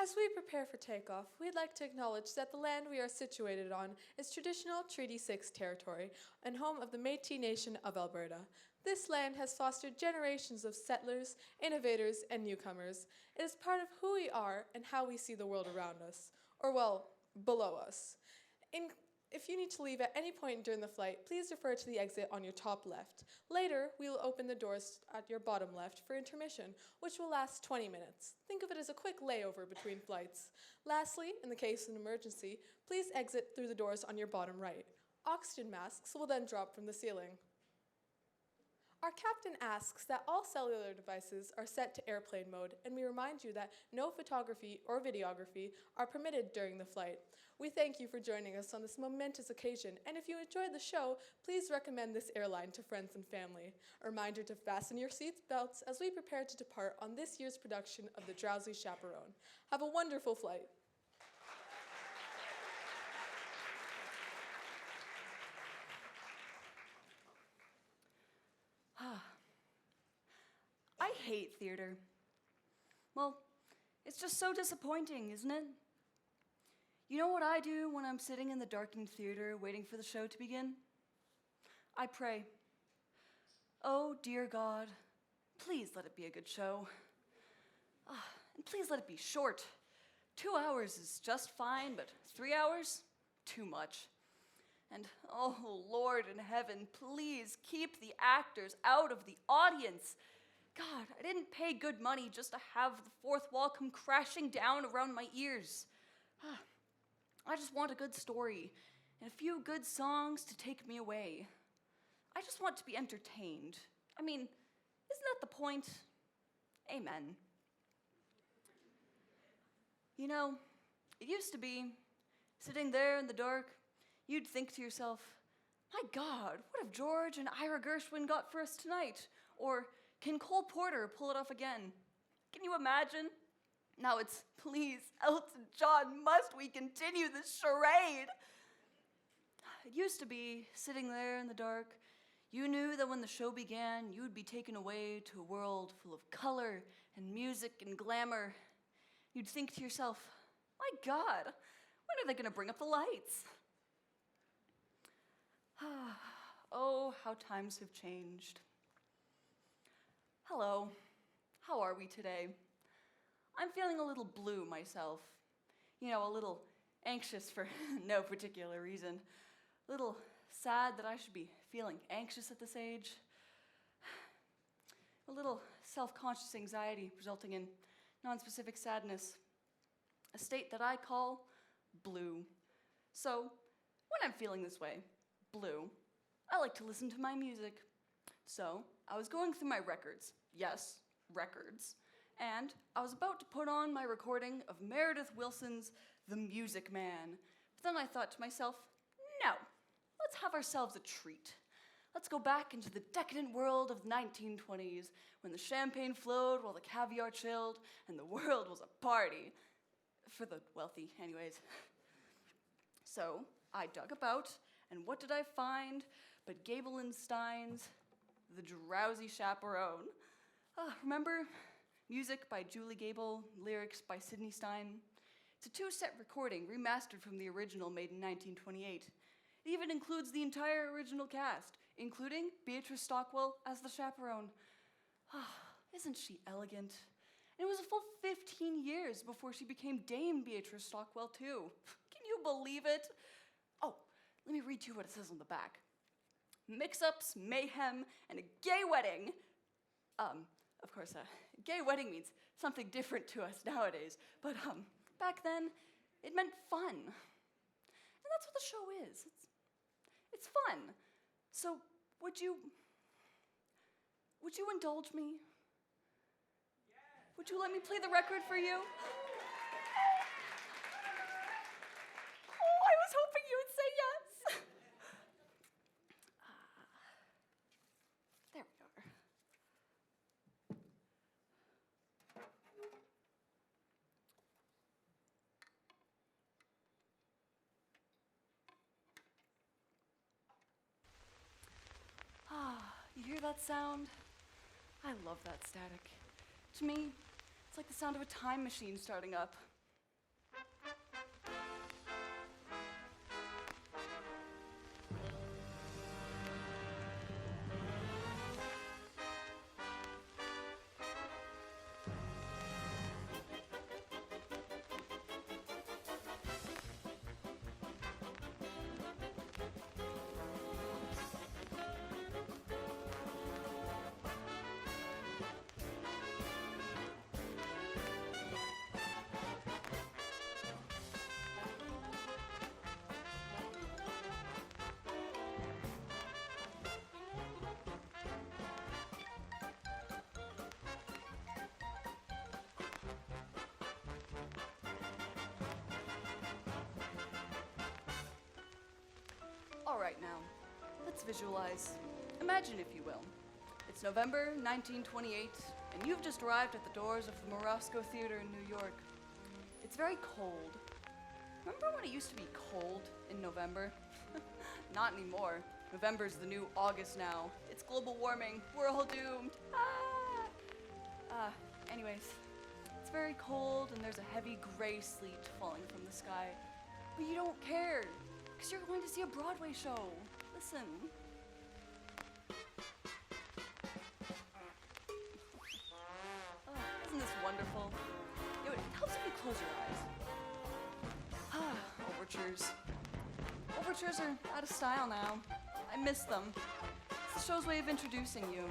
As we prepare for takeoff, we'd like to acknowledge that the land we are situated on is traditional Treaty 6 territory and home of the Métis Nation of Alberta. This land has fostered generations of settlers, innovators, and newcomers. It is part of who we are and how we see the world around us, or well, below us. If you need to leave at any point during the flight, please refer to the exit on your top left. Later, we will open the doors at your bottom left for intermission, which will last 20 minutes. Think of it as a quick layover between flights. Lastly, in the case of an emergency, please exit through the doors on your bottom right. Oxygen masks will then drop from the ceiling. Our captain asks that all cellular devices are set to airplane mode, and we remind you that no photography or videography are permitted during the flight. We thank you for joining us on this momentous occasion, and if you enjoyed the show, please recommend this airline to friends and family. A reminder to fasten your seat belts as we prepare to depart on this year's production of the Drowsy Chaperone. Have a wonderful flight. I hate theater. Well, it's just so disappointing, isn't it? You know what I do when I'm sitting in the darkened theater waiting for the show to begin? I pray. Oh, dear God, please let it be a good show. And please let it be short. 2 hours is just fine, but 3 hours? Too much. And, oh, Lord in heaven, please keep the actors out of the audience. God, I didn't pay good money just to have the fourth wall come crashing down around my ears. I just want a good story and a few good songs to take me away. I just want to be entertained. I mean, isn't that the point? Amen. You know, it used to be, sitting there in the dark, you'd think to yourself, my God, what have George and Ira Gershwin got for us tonight? Or, can Cole Porter pull it off again? Can you imagine? Now it's, please, Elton John, must we continue this charade? It used to be, sitting there in the dark, you knew that when the show began, you would be taken away to a world full of color and music and glamour. You'd think to yourself, my God, when are they going to bring up the lights? Oh, how times have changed. Hello, how are we today? I'm feeling a little blue myself. You know, a little anxious for no particular reason. A little sad that I should be feeling anxious at this age. A little self-conscious anxiety resulting in nonspecific sadness. A state that I call blue. So, when I'm feeling this way, blue, I like to listen to my music. So, I was going through my records. Yes, records. And I was about to put on my recording of Meredith Willson's The Music Man. But then I thought to myself, no, let's have ourselves a treat. Let's go back into the decadent world of the 1920s, when the champagne flowed while the caviar chilled, and the world was a party. For the wealthy, anyways. So, I dug about, and what did I find but Gable and Stein's The Drowsy Chaperone? Remember? Music by Julie Gable, lyrics by Sidney Stein. It's a 2-set recording, remastered from the original made in 1928. It even includes the entire original cast, including Beatrice Stockwell as the chaperone. Isn't she elegant? And it was a full 15 years before she became Dame Beatrice Stockwell, too. Can you believe it? Oh, let me read to you what it says on the back. Mix-ups, mayhem, and a gay wedding. Of course, gay wedding means something different to us nowadays. But back then, it meant fun. And that's what the show is. It's fun. So would you indulge me? Yes. Would you let me play the record for you? Oh, I was hoping you would say yes. There we are. You hear that sound? I love that static. To me, it's like the sound of a time machine starting up. All right now, let's visualize. Imagine, if you will. It's November 1928, and you've just arrived at the doors of the Morosco Theater in New York. It's very cold. Remember when it used to be cold in November? Not anymore. November's the new August now. It's global warming. We're all doomed. Anyways, it's very cold and there's a heavy gray sleet falling from the sky. But you don't care, because you're going to see a Broadway show. Listen. Isn't this wonderful? It helps if you close your eyes. Overtures. Overtures are out of style now. I miss them. It's the show's way of introducing you.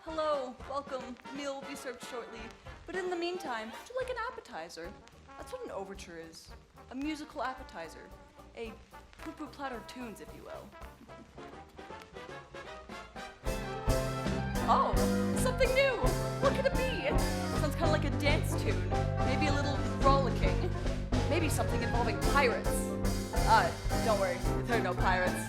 Hello, welcome. The meal will be served shortly. But in the meantime, would you like an appetizer? That's what an overture is. A musical appetizer. A poo-poo platter of tunes, if you will. Oh, something new! What could it be? Sounds kind of like a dance tune. Maybe a little rollicking. Maybe something involving pirates. Don't worry, there are no pirates.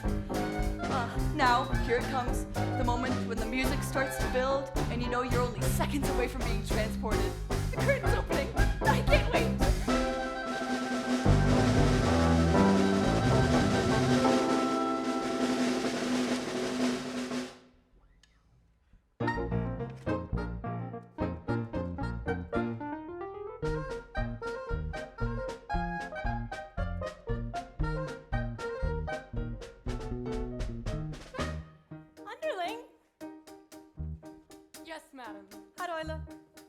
Now, here it comes. The moment when the music starts to build, and you know you're only seconds away from being transported. The curtain's opening. I can't wait! Yes, madam. How do I look?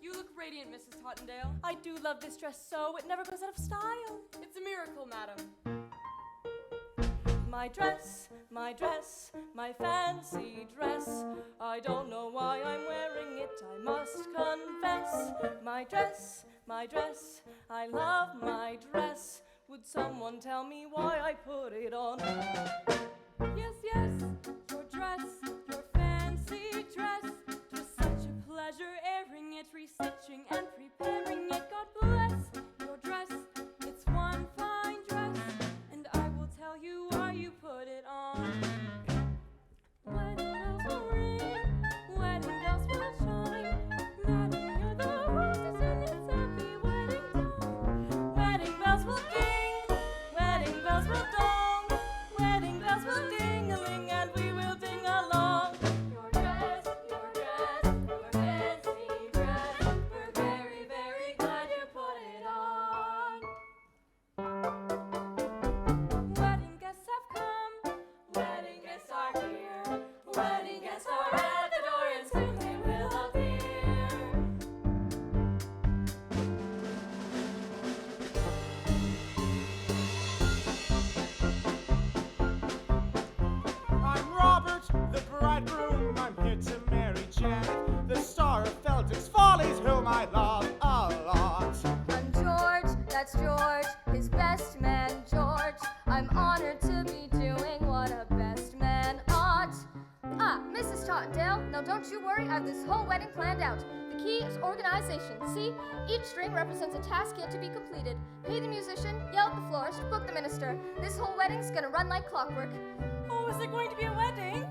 You look radiant, Mrs. Tottendale. I do love this dress so, it never goes out of style. It's a miracle, madam. My dress, my fancy dress. I don't know why I'm wearing it, I must confess. My dress, I love my dress. Would someone tell me why I put it on? Yes, your dress, your fancy dress. 'Twas such a pleasure airing it, restitching and preparing it. God bless your dress, it's one fine dress, and I will tell you why you put it on. Wedding bells will ring, wedding bells will chime. Madam, you're the hostess and it's happy wedding time. Wedding bells will ding, wedding bells will dong, wedding bells will ding-a-ling, and we will ding along. Your dress, your fancy dress. We're very, very glad you put it on. Wedding guests have come, wedding guests are here. Wedding guests are at the door and soon they will appear. I'm Robert, the bridegroom. I'm here to marry Janet, the star of Feldick's Follies, whom I love a lot. I'm George, that's George, his best man, George. I'm honored to be doing what a best man ought. Mrs. Tottendale, now don't you worry, I have this whole wedding planned out. The key is organization. See, each string represents a task yet to be completed. Pay the musician, yell at the florist, book the minister. This whole wedding's gonna run like clockwork. Oh, is there going to be a wedding?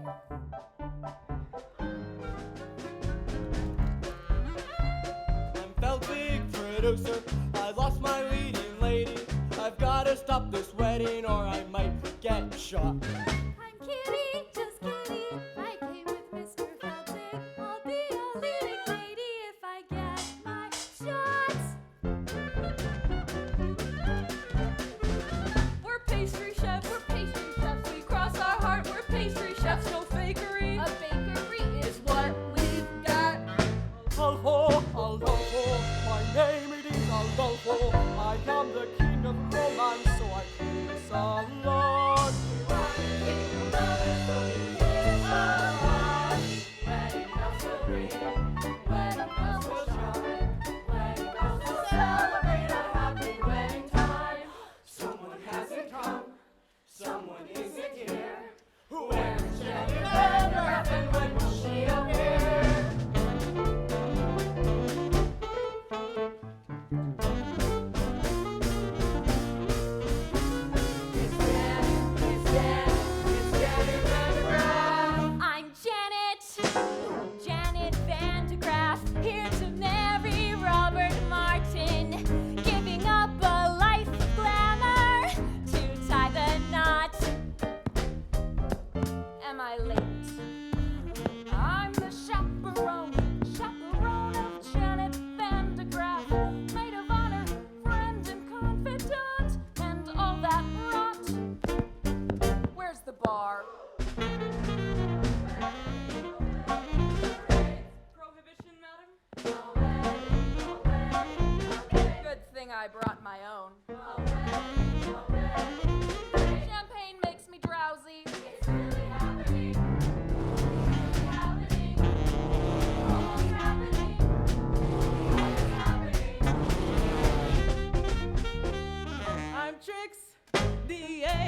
I'm Feldick, producer. I lost my leading lady. I've gotta stop this wedding or I might get shot. I'm kidding, just kidding. I came with Mr. Feldick. I'll be a leading lady if I get my shots. We're pastry chefs, we cross our heart, we're pastry chefs, no fakery. A bakery is what we've got. Aldolfo, my name it is Aldolfo. I am the king of romance, so I kiss a lot. Wedding bells will ring, wedding bells will chime. Wedding bells will celebrate a happy wedding time. Someone hasn't come, someone isn't here. Where's Janet Elder and when will she appear? It's Janet, it's Janet, it's Janet.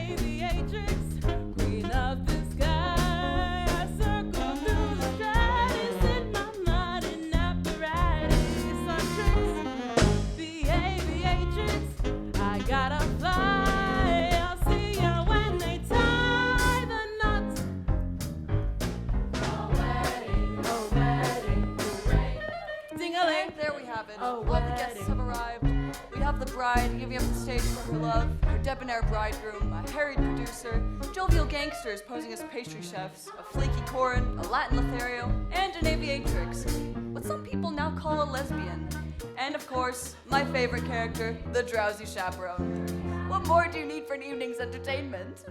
aviatrix, queen of the sky. I circle through the stratus in my modern apparatus on tricks. Be aviatrix, I gotta fly. I'll see ya when they tie the knot. Ding-a-ling, there we have it. A All the guests have arrived. We have the bride giving up the stage for her love, her debonair bridegroom, a harried producer, jovial gangsters posing as pastry chefs, a flaky Corin, a Latin Lothario, and an aviatrix, what some people now call a lesbian. And of course, my favorite character, the drowsy chaperone. What more do you need for an evening's entertainment?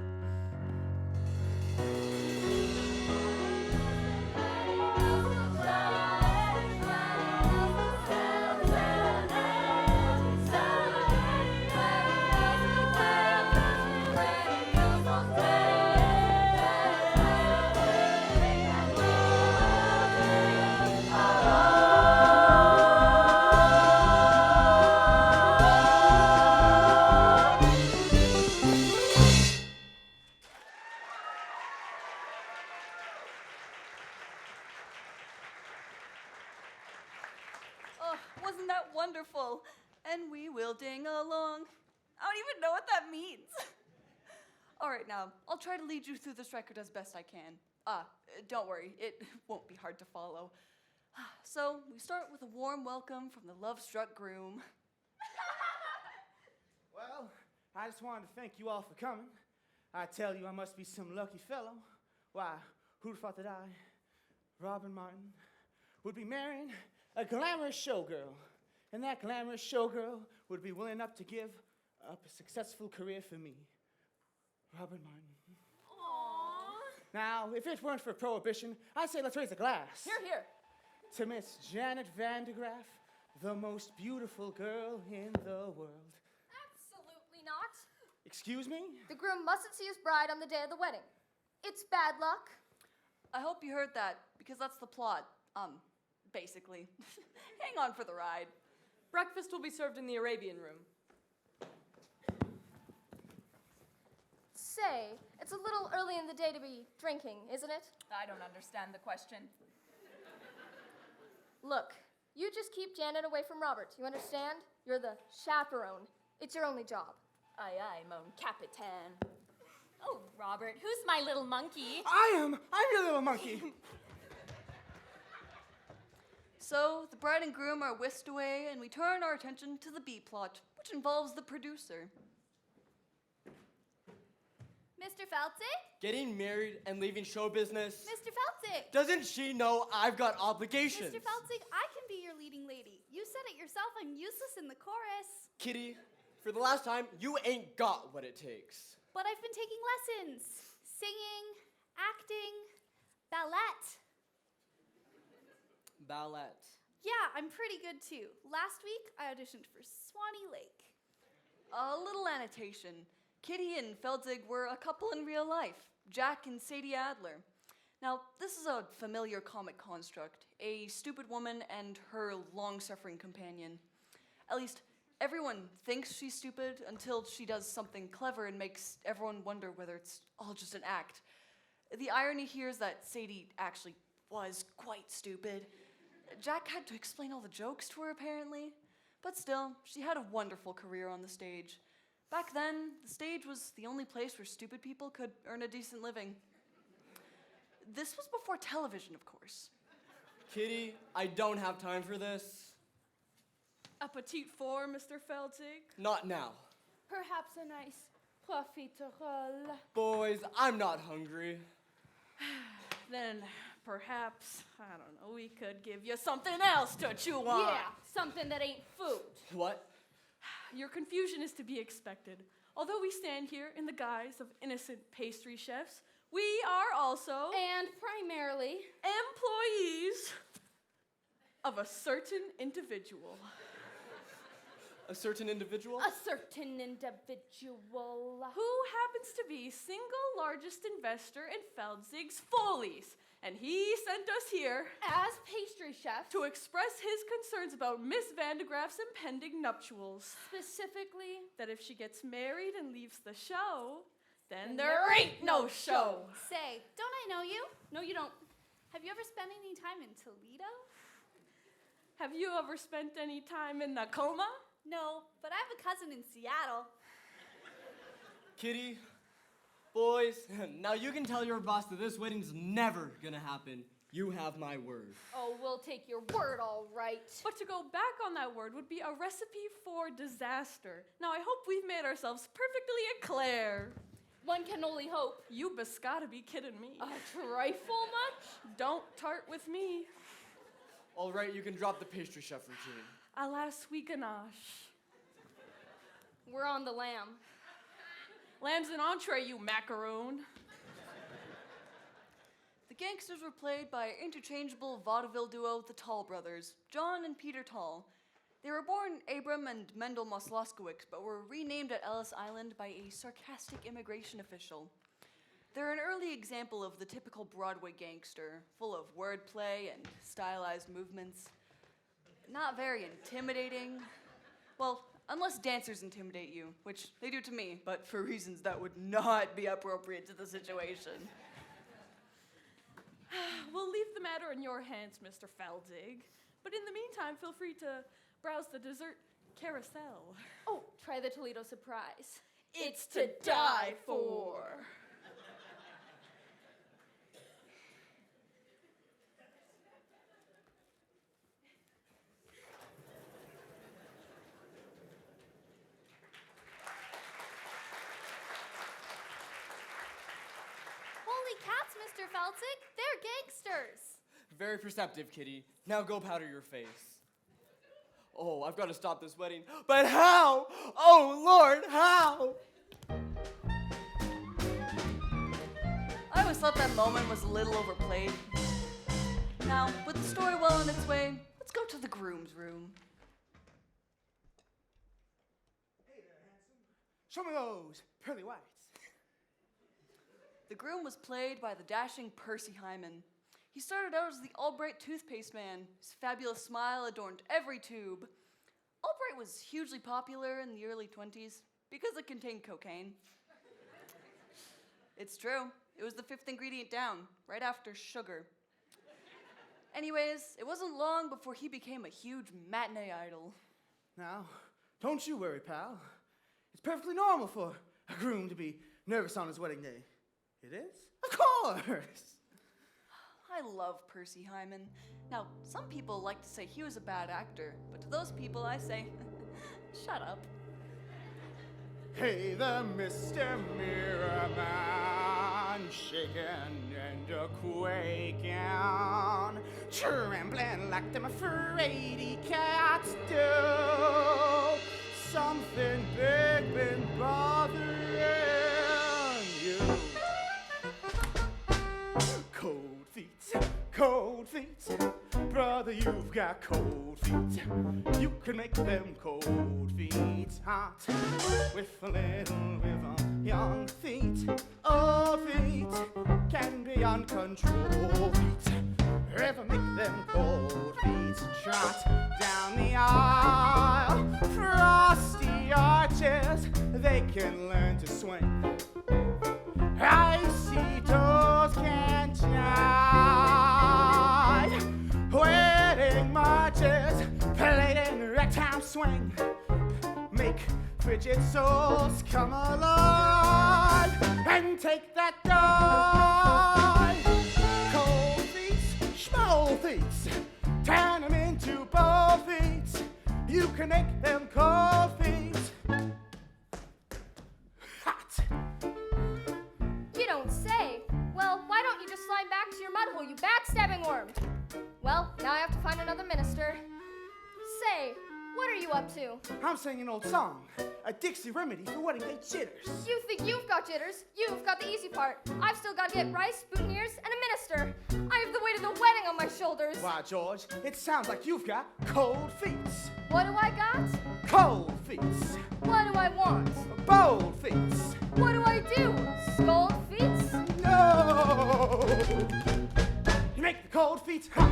Oh, wasn't that wonderful? And we will ding along. I don't even know what that means. All right, now, I'll try to lead you through this record as best I can. Don't worry, it won't be hard to follow. So, we start with a warm welcome from the love-struck groom. Well, I just wanted to thank you all for coming. I tell you, I must be some lucky fellow. Why, who'd thought that I, Robin Martin, would be marrying a glamorous showgirl, and that glamorous showgirl would be willing enough to give up a successful career for me, Robin Martin. Aww. Now, if it weren't for Prohibition, I'd say let's raise a glass. Here, here. To Miss Janet Van de Graaff, the most beautiful girl in the world. Absolutely not. Excuse me? The groom mustn't see his bride on the day of the wedding. It's bad luck. I hope you heard that, because that's the plot. Basically. Hang on for the ride. Breakfast will be served in the Arabian room. Say, it's a little early in the day to be drinking, isn't it? I don't understand the question. Look, you just keep Janet away from Robert, you understand? You're the chaperone. It's your only job. Aye, aye, mon capitaine. Oh, Robert, who's my little monkey? I'm your little monkey. So, the bride and groom are whisked away, and we turn our attention to the B-plot, which involves the producer. Mr. Feltzig? Getting married and leaving show business. Mr. Feltzig! Doesn't she know I've got obligations? Mr. Feltzig, I can be your leading lady. You said it yourself, I'm useless in the chorus. Kitty, for the last time, you ain't got what it takes. But I've been taking lessons. Singing, acting, ballet. Ballet. Yeah, I'm pretty good too. Last week, I auditioned for Swanee Lake. A little annotation. Kitty and Feldzig were a couple in real life, Jack and Sadie Adler. Now, this is a familiar comic construct, a stupid woman and her long-suffering companion. At least, everyone thinks she's stupid until she does something clever and makes everyone wonder whether it's all just an act. The irony here is that Sadie actually was quite stupid. Jack had to explain all the jokes to her, apparently. But still, she had a wonderful career on the stage. Back then, the stage was the only place where stupid people could earn a decent living. This was before television, of course. Kitty, I don't have time for this. A petite four, Mr. Feltzig. Not now. Perhaps a nice profiterole. Boys, I'm not hungry. Then perhaps, I don't know, we could give you something else to chew on. Yeah, something that ain't food. What? Your confusion is to be expected. Although we stand here in the guise of innocent pastry chefs, we are also And primarily, employees of a certain individual. A certain individual? a certain individual. Who happens to be single largest investor in Feldzig's Follies. And he sent us here As pastry chefs, to express his concerns about Miss Van de Graaff's impending nuptials. specifically, That if she gets married and leaves the show, then there ain't no show. Say, don't I know you? No, you don't. Have you ever spent any time in Toledo? Have you ever spent any time in Nakoma? No, but I have a cousin in Seattle. Kitty, boys, now you can tell your boss that this wedding's never gonna happen. You have my word. Oh, we'll take your word, all right. But to go back on that word would be a recipe for disaster. Now, I hope we've made ourselves perfectly eclair. One can only hope. You best gotta be kidding me. A trifle much? Don't tart with me. All right, you can drop the pastry chef routine. Alas, we ganache. We're on the lamb. Lamb's an entree, you macaroon. The gangsters were played by interchangeable vaudeville duo, the Tall brothers, John and Peter Tall. They were born Abram and Mendel Mosloskowicz, but were renamed at Ellis Island by a sarcastic immigration official. They're an early example of the typical Broadway gangster, full of wordplay and stylized movements. Not very intimidating. Well, unless dancers intimidate you, which they do to me, but for reasons that would not be appropriate to the situation. We'll leave the matter in your hands, Mr. Feldig. But in the meantime, feel free to browse the dessert carousel. Oh, try the Toledo surprise. It's to die for. Holy cats, Mr. Feltzig. They're gangsters. Very perceptive, Kitty. Now go powder your face. Oh, I've got to stop this wedding. But how? Oh, Lord, how? I always thought that moment was a little overplayed. Now, with the story well on its way, let's go to the groom's room. Hey there, handsome. Show me those pearly whites. The groom was played by the dashing Percy Hyman. He started out as the Albright toothpaste man. His fabulous smile adorned every tube. Albright was hugely popular in the early 20s because it contained cocaine. It's true. It was the fifth ingredient down, right after sugar. Anyways, it wasn't long before he became a huge matinee idol. Now, don't you worry, pal. It's perfectly normal for a groom to be nervous on his wedding day. It is? Of course! I love Percy Hyman. Now, some people like to say he was a bad actor, but to those people I say, shut up. Hey there, Mr. Mirror Man, shaking and a quaking, trembling like them fraidy cats do. Something big been bothering you. Cold feet, brother, you've got cold feet. You can make them cold feet hot with a little rhythm. Young feet, old feet can be uncontrolled feet. Ever make them cold feet trot down the aisle. Frosty arches, they can learn to swing. Icy toes can jive. Wedding marches played in ragtime swing. Make frigid souls come alive and take that dive. Cold feet, small feet, turn them into bold feet. You can make them cold feet hot. You don't say. Well, why don't you just slide back to your mud hole, you backstabbing worm? Well, now I have to find another minister. Say, what are you up to? I'm singing an old song, a Dixie remedy for wedding day jitters. You think you've got jitters? You've got the easy part. I've still got to get rice, boutonnieres, and a minister. I have the weight of the wedding on my shoulders. Why, George, it sounds like you've got cold feet. What do I got? Cold feet. What do I want? Bold feet. What do I do? Scold feet? No! You make the cold feet hot.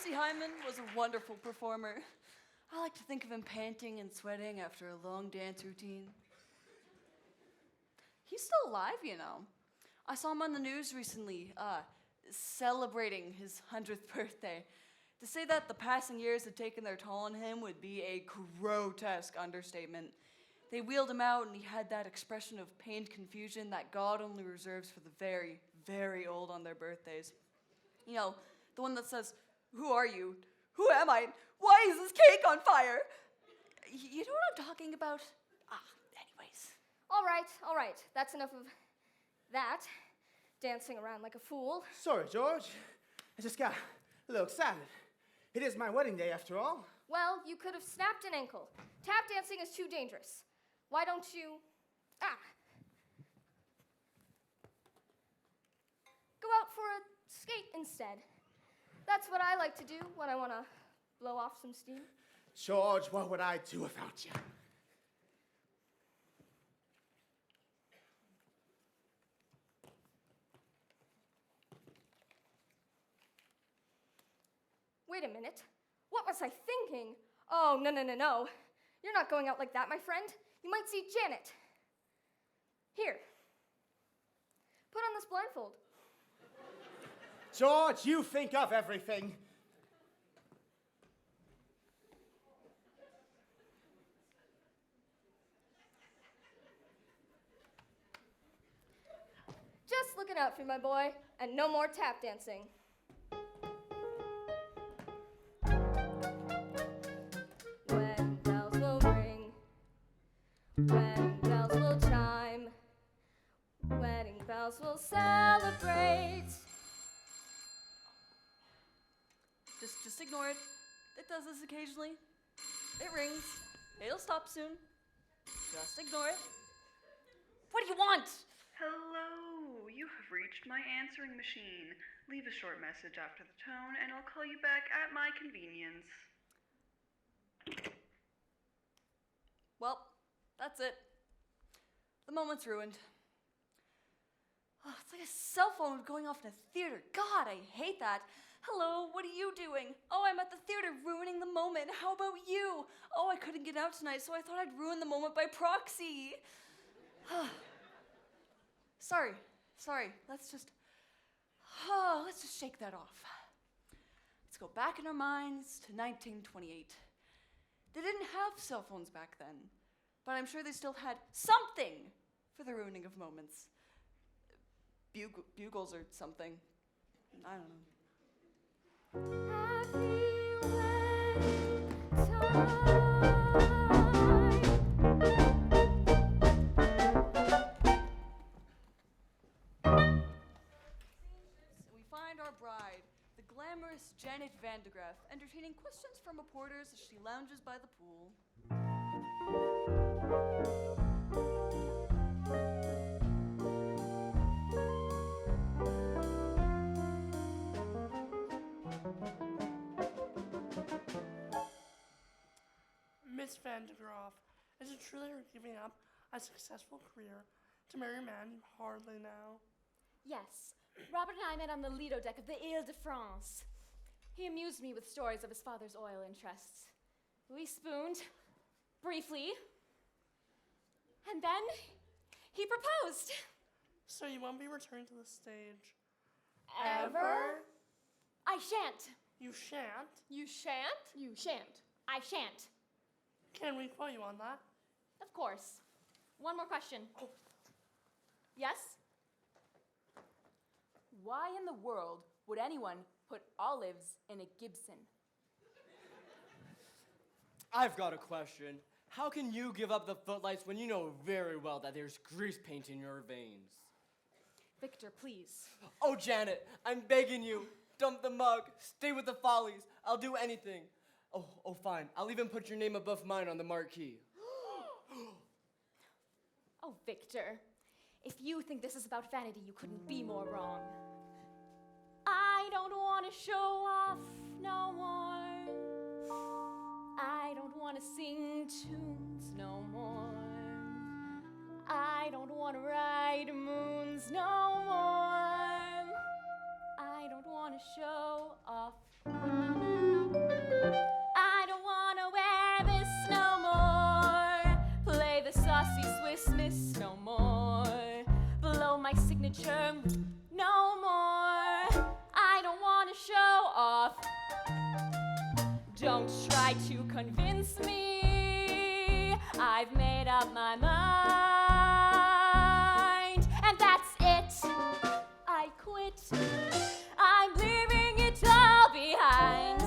Jesse Hyman was a wonderful performer. I like to think of him panting and sweating after a long dance routine. He's still alive, you know. I saw him on the news recently, celebrating his 100th birthday. To say that the passing years had taken their toll on him would be a grotesque understatement. They wheeled him out, and he had that expression of pained confusion that God only reserves for the very, very old on their birthdays. You know, the one that says, "Who are you? Who am I? Why is this cake on fire?" You know what I'm talking about? Anyways. All right. That's enough of that. Dancing around like a fool. Sorry, George. I just got a little excited. It is my wedding day, after all. Well, you could have snapped an ankle. Tap dancing is too dangerous. Why don't you... Go out for a skate instead. That's what I like to do when I want to blow off some steam. George, what would I do without you? Wait a minute. What was I thinking? Oh, no. You're not going out like that, my friend. You might see Janet. Here. Put on this blindfold. George, you think of everything. Just looking out for you, my boy, and no more tap dancing. When bells will ring, when bells will chime, wedding bells will celebrate. Just ignore it. It does this occasionally. It rings. It'll stop soon. Just ignore it. What do you want? Hello, you have reached my answering machine. Leave a short message after the tone, and I'll call you back at my convenience. Well, that's it. The moment's ruined. Oh, it's like a cell phone going off in a theater. God, I hate that. Hello, what are you doing? Oh, I'm at the theater ruining the moment. How about you? Oh, I couldn't get out tonight, so I thought I'd ruin the moment by proxy. Sorry. Let's just shake that off. Let's go back in our minds to 1928. They didn't have cell phones back then, but I'm sure they still had something for the ruining of moments. Bugles or something. I don't know. Happy wedding time. We find our bride, the glamorous Janet Vandegraff, entertaining questions from reporters as she lounges by the pool. Miss Vandegraff, is it true that you're giving up a successful career to marry a man you hardly know? Yes. Robert and I met on the Lido deck of the Ile-de-France. He amused me with stories of his father's oil interests. We spooned, briefly, and then he proposed. So you won't be returning to the stage? Ever? I shan't. You shan't? You shan't? You shan't. I shan't. Can we quote you on that? Of course. One more question. Yes? Why in the world would anyone put olives in a Gibson? I've got a question. How can you give up the footlights when you know very well that there's grease paint in your veins? Victor, please. Oh, Janet, I'm begging you. Dump the mug. Stay with the follies. I'll do anything. Oh, fine. I'll even put your name above mine on the marquee. Oh, Victor. If you think this is about vanity, you couldn't be more wrong. I don't want to show off no more. I don't want to sing tunes no more. I don't want to ride moons no more. I don't want to show off. made up my mind, and that's it. I quit. I'm leaving it all behind.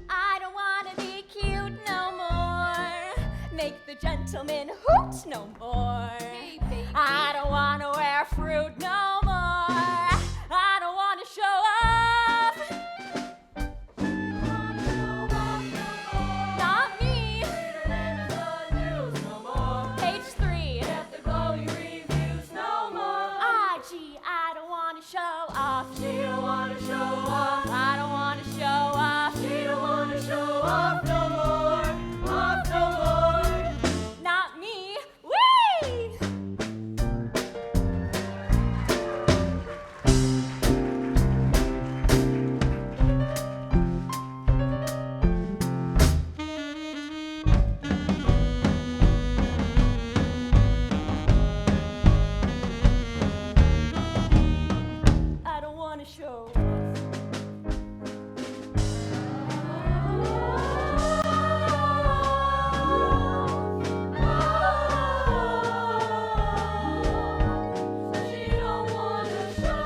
I don't want to be cute no more. Make the gentleman hoot no more. Hey, baby. I don't want to wear fruit no more. I don't want to show off. Not me. Page 3. Ah, gee, I don't want to show off. She don't want to show off. I don't want to show off. She don't want to show off no more. Off no more. Not me. Whee! I don't want to show off. She don't want to show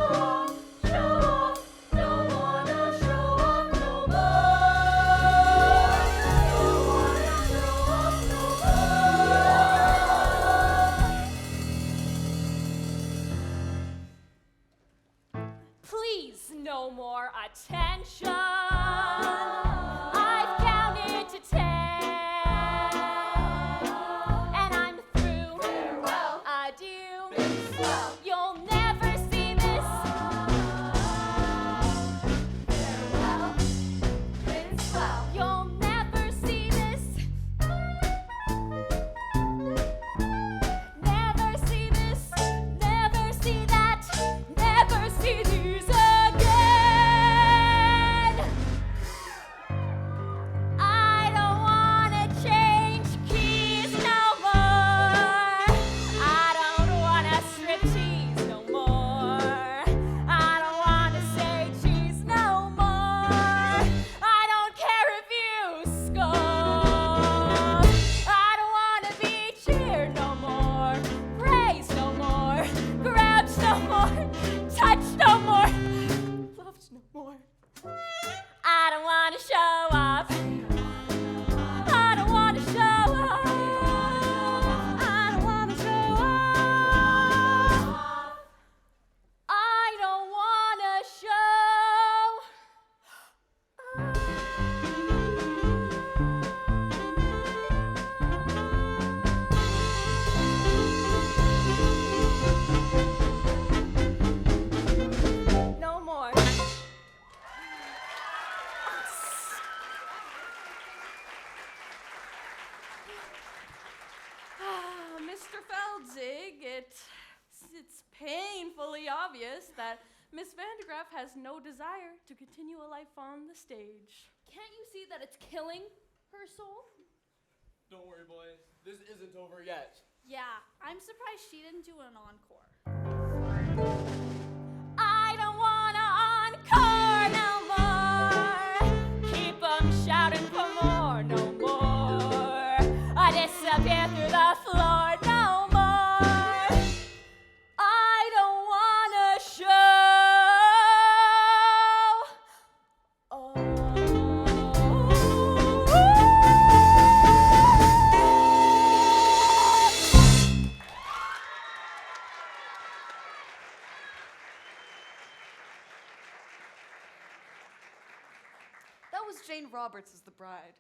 off, don't want to show off no more. Don't want to show off no more. Please, no more attention. I've counted to 10, and I'm through. Farewell, adieu. You'll never see this. Farewell, you'll never see this. Never see this. Never see that. Never see these again. I don't want to change keys no more. I don't want to strip tease no more. I don't want to say cheese no more. I don't care if you scoff. I don't want to be cheered no more. Praised no more. Grabbed no more. Touched no more. Loved no more. I don't want to show off. I don't want to show off. I don't want to show off. I don't want to show no more. Mr. Feldzig, it's painfully obvious that Miss Vandegraff has no desire to continue a life on the stage. Can't you see that it's killing her soul? Don't worry, boys. This isn't over yet. Yeah, I'm surprised she didn't do an encore. I don't want to encore no more. Keep 'em shouting for more, no more. I disappear through the floor, no more. I don't want to show. That was Jane Roberts as the bride.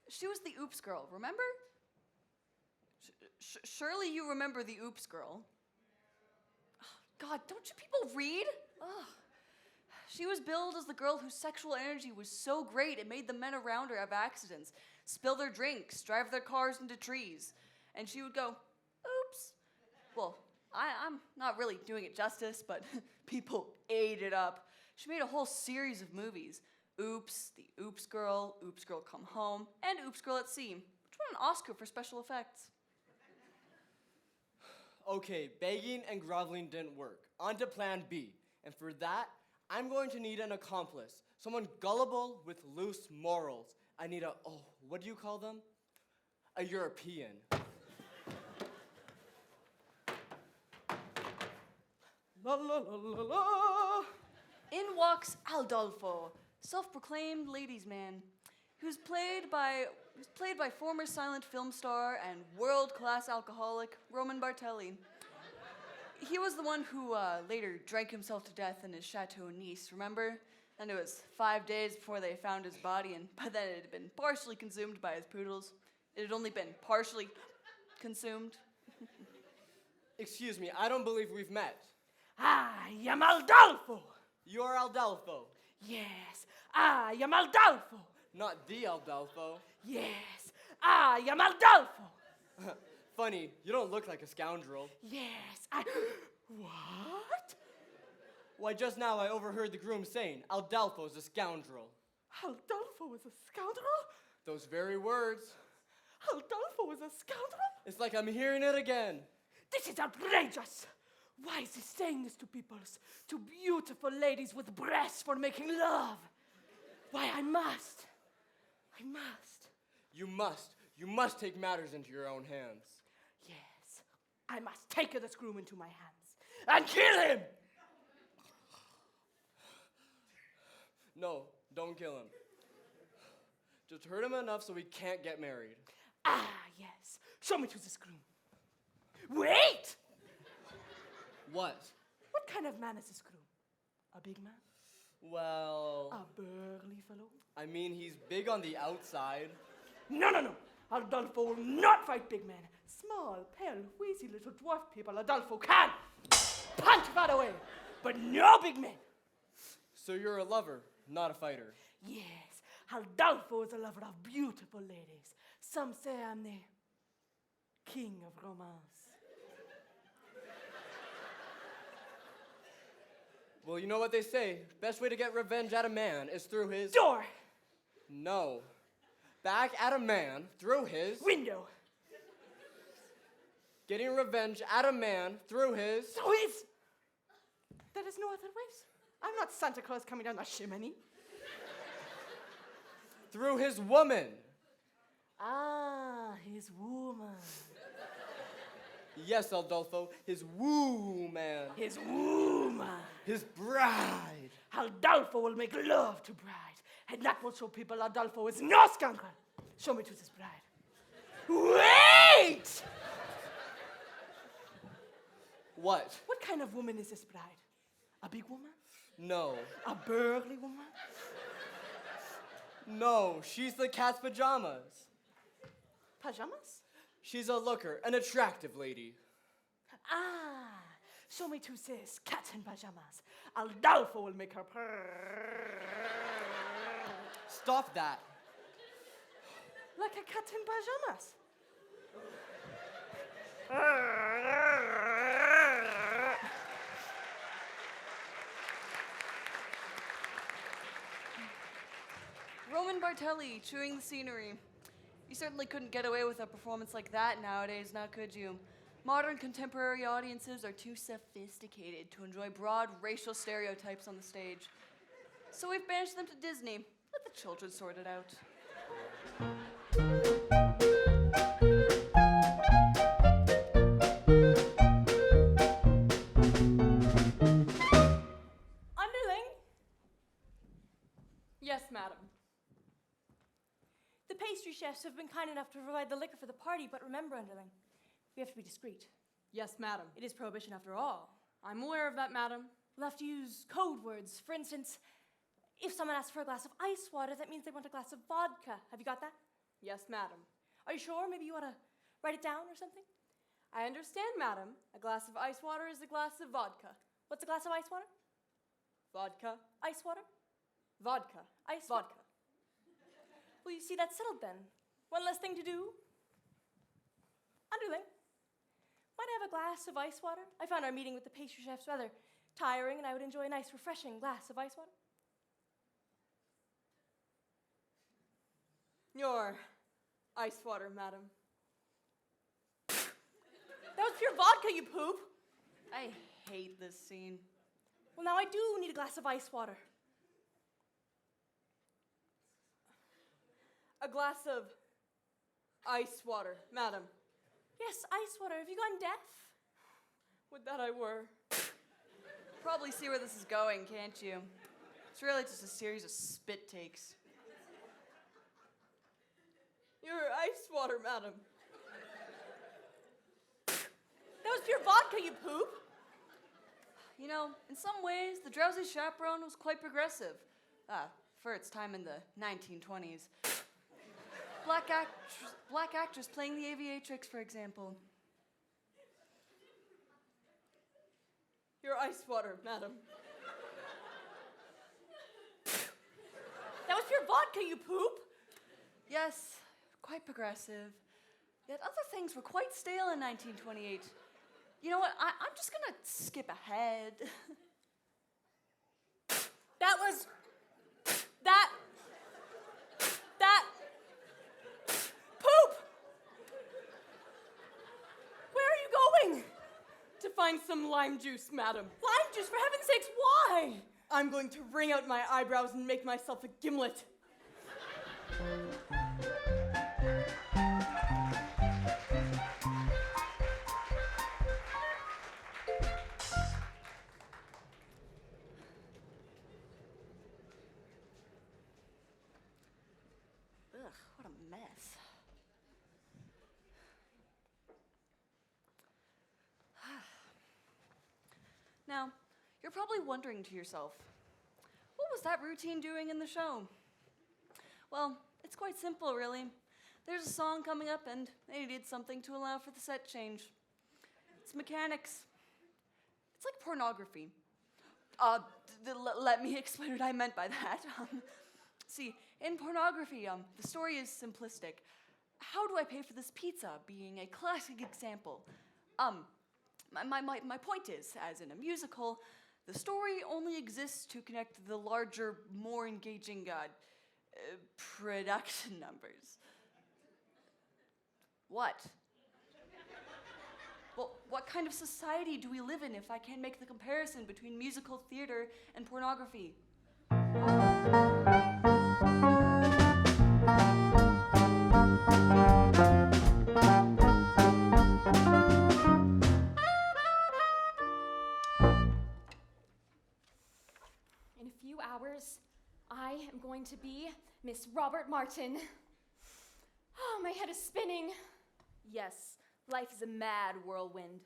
She was the Oops girl, remember? Surely you remember the Oops girl. God, don't you people read? Ugh. She was billed as the girl whose sexual energy was so great it made the men around her have accidents, spill their drinks, drive their cars into trees. And she would go, oops. Well, I'm not really doing it justice, but people ate it up. She made a whole series of movies. Oops, The Oops Girl Come Home, and Oops Girl at Sea, which won an Oscar for special effects. Okay, begging and groveling didn't work. On to plan B. And for that, I'm going to need an accomplice. Someone gullible with loose morals. I need a, what do you call them? a European. La la la la la. In walks Aldolfo, self-proclaimed ladies' man, who's played by former silent film star and world-class alcoholic Roman Bartelli. He was the one who later drank himself to death in his chateau in Nice, remember? And it was 5 days before they found his body, and by then it had been partially consumed by his poodles. It had only been partially consumed. Excuse me, I don't believe we've met. I am Aldolfo. You're Aldolfo. Yes, I am Aldolfo. Not the Aldolfo. Yes, I am Aldolfo. Funny, you don't look like a scoundrel. Yes, I... What? Why, just now I overheard the groom saying, Aldolfo's a scoundrel. Aldolfo is a scoundrel? Those very words. Aldolfo is a scoundrel? It's like I'm hearing it again. This is outrageous. Why is he saying this to peoples? To beautiful ladies with breasts for making love? Why, I must. You must take matters into your own hands. Yes, I must take this groom into my hands and kill him. No, don't kill him. Just hurt him enough so we can't get married. Ah, yes. Show me to this groom. Wait! What? What kind of man is this groom? A big man? Well... A burly fellow? I mean, he's big on the outside. No. Aldolfo will not fight big men. Small, pale, wheezy little dwarf people Aldolfo can punch right away. But no big men. So you're a lover, not a fighter. Yes, Aldolfo is a lover of beautiful ladies. Some say I'm the king of romance. Well, you know what they say. Best way to get revenge at a man is through his... Door! No. Back at a man through his... Window! Getting revenge at a man through his... So is... There is no other ways. I'm not Santa Claus coming down the chimney. Through his woman. Ah, his woman. Yes, Aldolfo, his woo-man. His woman. His bride. Aldolfo will make love to bride. And that will show people Aldolfo is no scoundrel. Show me to this bride. Wait! What? What kind of woman is this bride? A big woman? No. A burly woman? No, she's the cat's pajamas. Pajamas? She's a looker, an attractive lady. Ah, show me to sis, cat in pajamas. Aldolfo will make her purr. Stop that. Like a cat in pajamas. Roman Bartelli, chewing the scenery. You certainly couldn't get away with a performance like that nowadays, now could you? Modern contemporary audiences are too sophisticated to enjoy broad racial stereotypes on the stage. So we've banished them to Disney. Let the children sort it out. Underling? Yes, madam. The pastry chefs have been kind enough to provide the liquor for the party, but remember, Underling, we have to be discreet. Yes, madam. It is prohibition after all. I'm aware of that, madam. We'll have to use code words. For instance, if someone asks for a glass of ice water, that means they want a glass of vodka. Have you got that? Yes, madam. Are you sure? Maybe you want to write it down or something? I understand, madam. A glass of ice water is a glass of vodka. What's a glass of ice water? Vodka. Ice water? Vodka. Ice Vodka. Well, you see, that's settled then. One less thing to do. Underling, might I have a glass of ice water? I found our meeting with the pastry chefs rather tiring, and I would enjoy a nice, refreshing glass of ice water. Your ice water, madam. That was pure vodka, you poop. I hate this scene. Well, now I do need a glass of ice water. A glass of Ice water, madam. Yes, ice water. Have you gone deaf? Would that I were. Probably see where this is going, can't you? It's really just a series of spit takes. Your ice water, madam. That was pure vodka, you poop. You know, in some ways, the drowsy chaperone was quite progressive. For its time in the 1920s. Black actress playing the aviatrix, for example. Your ice water, madam. That was pure vodka, you poop. Yes, quite progressive. Yet other things were quite stale in 1928. You know what? I'm just gonna skip ahead. That was... Poop! Where are you going? To find some lime juice, madam. Lime juice, for heaven's sakes, why? I'm going to wring out my eyebrows and make myself a gimlet. Ugh, what a mess. Now, you're probably wondering to yourself, what was that routine doing in the show? Well, it's quite simple, really. There's a song coming up, and they needed something to allow for the set change. It's mechanics. It's like pornography. Let me explain what I meant by that. See, in pornography, the story is simplistic. How do I pay for this pizza being a classic example? My point is, as in a musical, the story only exists to connect the larger, more engaging production numbers. What? Well, what kind of society do we live in if I can't make the comparison between musical theater and pornography? In a few hours, I am going to be Miss Robert Martin. Oh, my head is spinning. Yes, life is a mad whirlwind.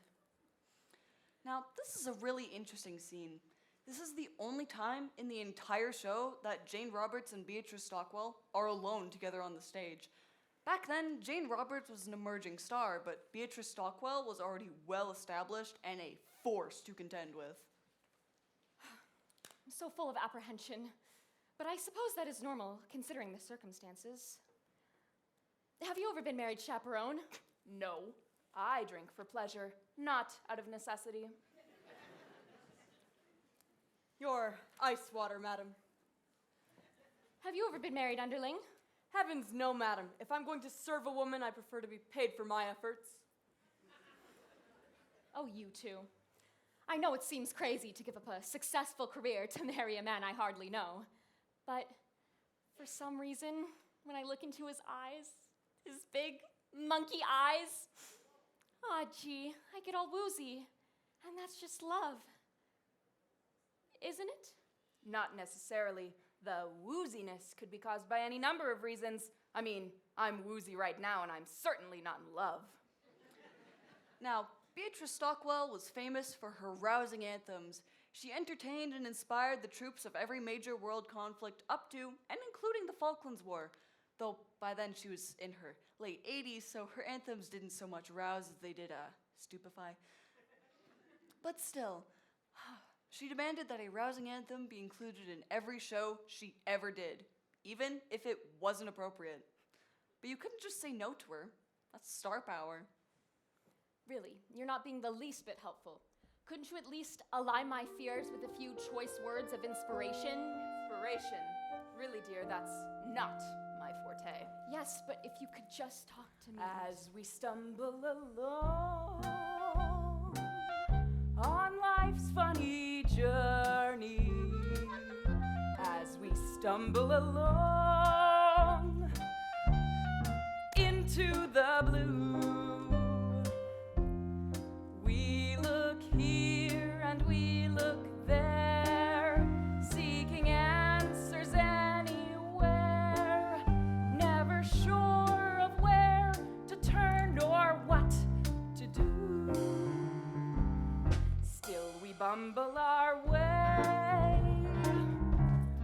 Now, this is a really interesting scene. This is the only time in the entire show that Jane Roberts and Beatrice Stockwell are alone together on the stage. Back then, Jane Roberts was an emerging star, but Beatrice Stockwell was already well established and a force to contend with. I'm so full of apprehension, but I suppose that is normal, considering the circumstances. Have you ever been married, chaperone? No, I drink for pleasure, not out of necessity. Your ice water, madam. Have you ever been married, underling? Heavens no, madam. If I'm going to serve a woman, I prefer to be paid for my efforts. Oh, you two. I know it seems crazy to give up a successful career to marry a man I hardly know, but for some reason, when I look into his eyes, his big monkey eyes, gee, I get all woozy, and that's just love. Isn't it? Not necessarily. The wooziness could be caused by any number of reasons. I mean, I'm woozy right now, and I'm certainly not in love. Now, Beatrice Stockwell was famous for her rousing anthems. She entertained and inspired the troops of every major world conflict up to and including the Falklands War, though by then she was in her late 80s, so her anthems didn't so much rouse as they did stupefy. But still, she demanded that a rousing anthem be included in every show she ever did, even if it wasn't appropriate. But you couldn't just say no to her. That's star power. Really, you're not being the least bit helpful. Couldn't you at least allay my fears with a few choice words of inspiration? Inspiration. Really, dear, that's not my forte. Yes, but if you could just talk to me. As we stumble along on life's funny journey, as we stumble along into into the blue. We look here and we look there, seeking answers anywhere, never sure of where to turn or what to do. Still we bumble our way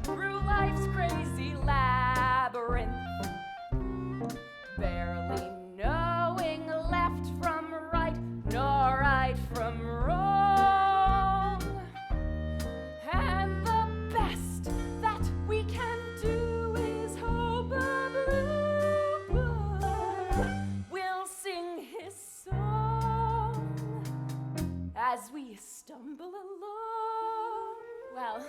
through life's crazy labyrinth, barely knowing left from right, nor right from wrong. And the best that we can do is hope a bluebird will sing his song as we stumble along. Well,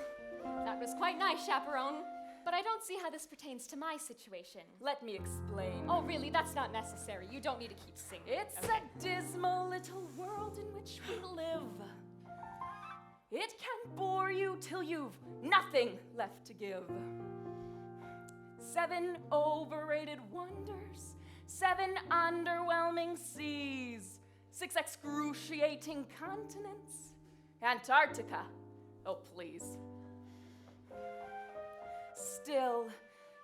that was quite nice, chaperone. But I don't see how this pertains to my situation. Let me explain. Oh, really? That's not necessary. You don't need to keep singing. It's a dismal little world in which we live. It can bore you till you've nothing left to give. 7 overrated wonders, 7 underwhelming seas, 6 excruciating continents, Antarctica. Oh, please. Still,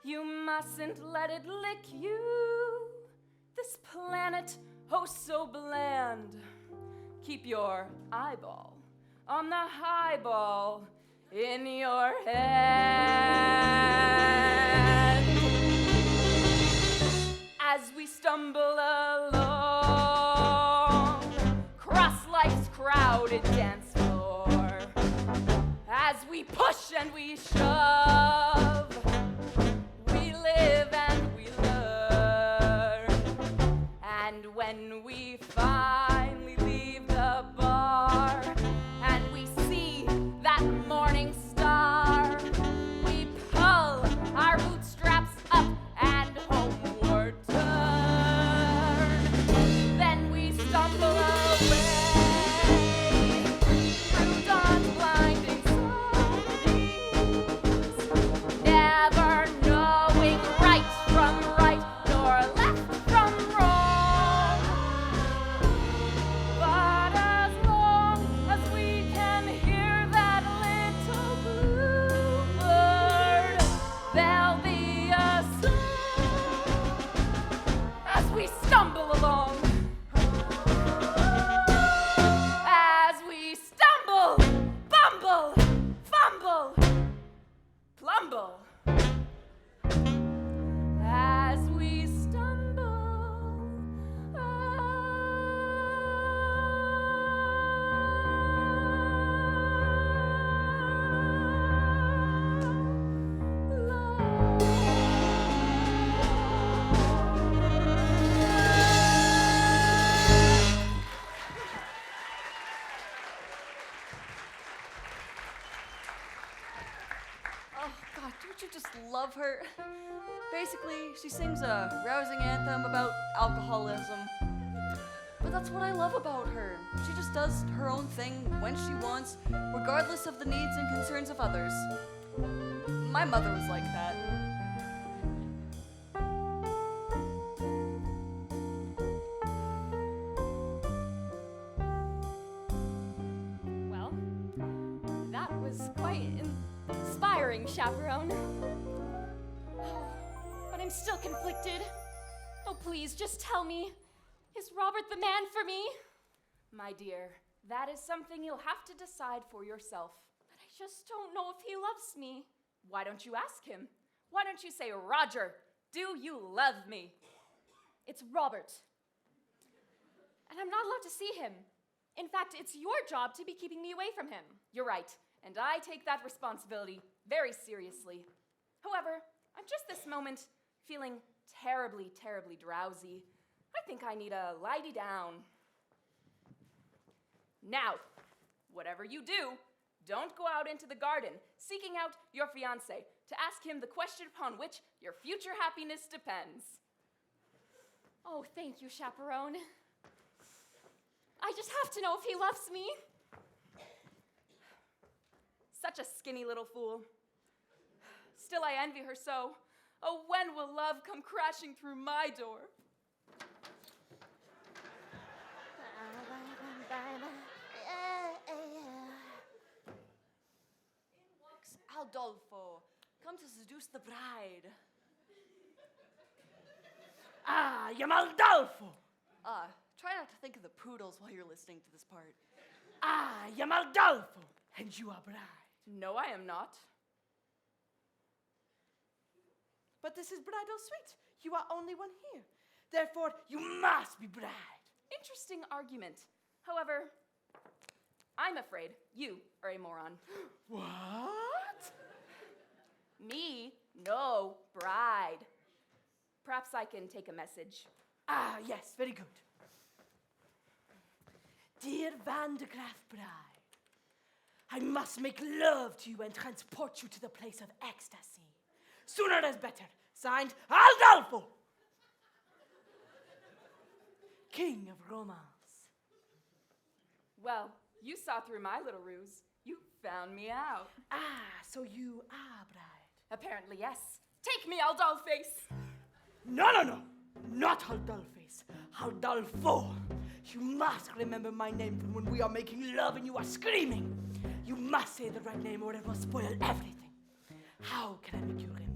you mustn't let it lick you. This planet, oh so bland. Keep your eyeball on the highball in your hand. As we stumble along, cross life's crowded dance floor, as we push and we shove, we live and we learn. And when we finally leave the bar and we see that morning star, we pull our bootstraps up and homeward turn. Then we stumble away through dawn's blinding sunbeams, never knowing right from right nor left from wrong. But as long as we can hear that little bluebird, there'll be a song as we stumble along. As we stumble, bumble, fumble, plumble. As we stumble Oh, God, don't you just love her? Basically, she sings a rousing anthem about alcoholism. But that's what I love about her. She just does her own thing when she wants, regardless of the needs and concerns of others. My mother was like that. Well, that was quite inspiring, chaperone. But I'm still conflicted. Oh, please, just tell me, is Robert the man for me? My dear, that is something you'll have to decide for yourself. But I just don't know if he loves me. Why don't you ask him? Why don't you say, Roger, do you love me? It's Robert. And I'm not allowed to see him. In fact, it's your job to be keeping me away from him. You're right, and I take that responsibility very seriously. However, I'm just this moment feeling terribly, terribly drowsy. I think I need a lighty down. Now, whatever you do, don't go out into the garden seeking out your fiancé to ask him the question upon which your future happiness depends. Oh, thank you, chaperone. I just have to know if he loves me. Such a skinny little fool. Still, I envy her so. Oh, when will love come crashing through my door? walks Aldolfo, come to seduce the bride. Ah, Yamaldolfo! Try not to think of the poodles while you're listening to this part. Ah, Yamaldolfo! And you are bride. No, I am not. But this is bridal suite. You are only one here. Therefore, you must be bride. Interesting argument. However, I'm afraid you are a moron. What? Me? No, bride. Perhaps I can take a message. Ah, yes, very good. Dear Van de Graaf bride, I must make love to you and transport you to the place of ecstasy. Sooner is better. Signed, Aldolfo, King of Romance. Well, you saw through my little ruse. You found me out. Ah, so you are bride. Apparently, yes. Take me, Aldolface. No, not Aldolface. Aldolfo. You must remember my name from when we are making love and you are screaming. You must say the right name or it will spoil everything. How can I make you remember?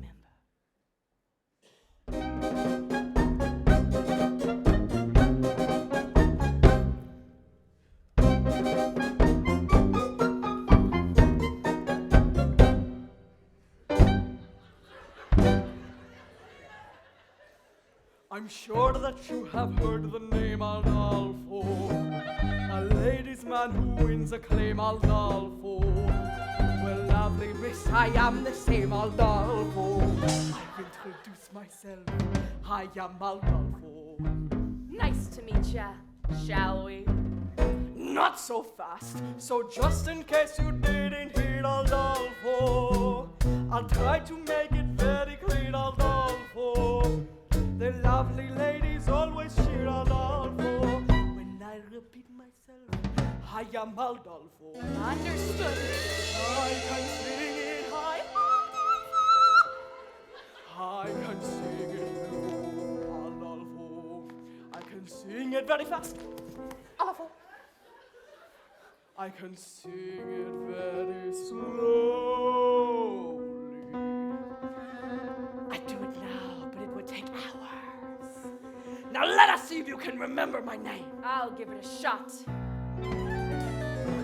I'm sure that you have heard the name Aldolfo, a ladies' man who wins acclaim Aldolfo. Well, lovely miss, I am the same Aldolfo. I'll introduce myself. I am Aldolfo. Nice to meet ya, shall we? Not so fast. So just in case you didn't hear Aldolfo, I'll try to make it very clear, Aldolfo. The lovely ladies always cheer Aldolfo. When I repeat myself, I am Aldolfo. Understood. I can sing it high, I can sing it low, Aldolfo. I can sing it very fast, Aldolfo. I can sing it very slowly. I'd do it now, but it would take hours. Now let us see if you can remember my name. I'll give it a shot.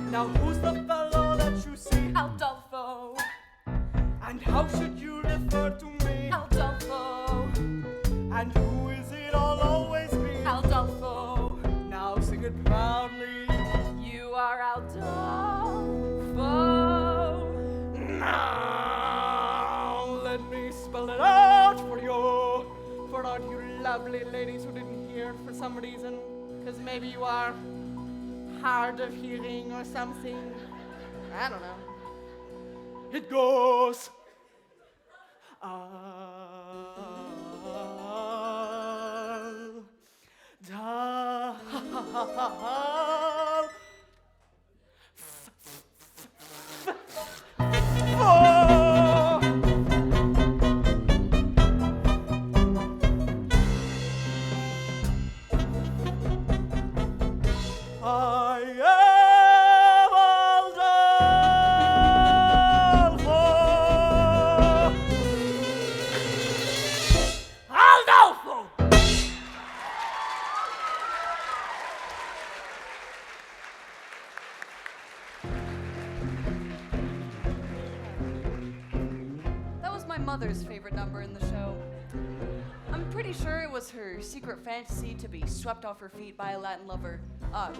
Now who's the fellow that you see? Aldolfo. And how should you refer to me? Aldolfo. And who is it I'll always be? Aldolfo. Now sing it proudly. You are Aldolfo. Now let me spell it out for you. For all you lovely ladies who didn't hear for some reason. Because maybe you are hard of hearing or something. I don't know. It goes. I am Aldolfo. Aldolfo! That was my mother's favorite number in the show. I'm pretty sure it was her secret fantasy to be swept off her feet by a Latin lover. A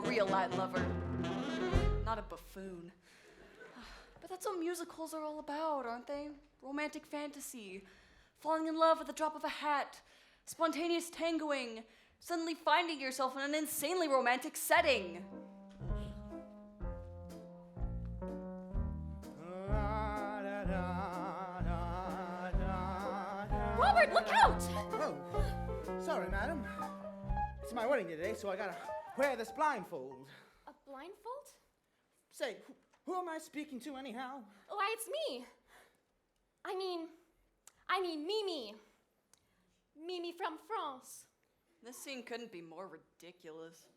real Latin lover. Not a buffoon. But that's what musicals are all about, aren't they? Romantic fantasy. Falling in love at the drop of a hat. Spontaneous tangoing. Suddenly finding yourself in an insanely romantic setting. Robert, look out! Oh, sorry, madam. It's my wedding today, so I gotta wear this blindfold. A blindfold? Say, who am I speaking to anyhow? Why, it's me. I mean Mimi. Mimi from France. This scene couldn't be more ridiculous.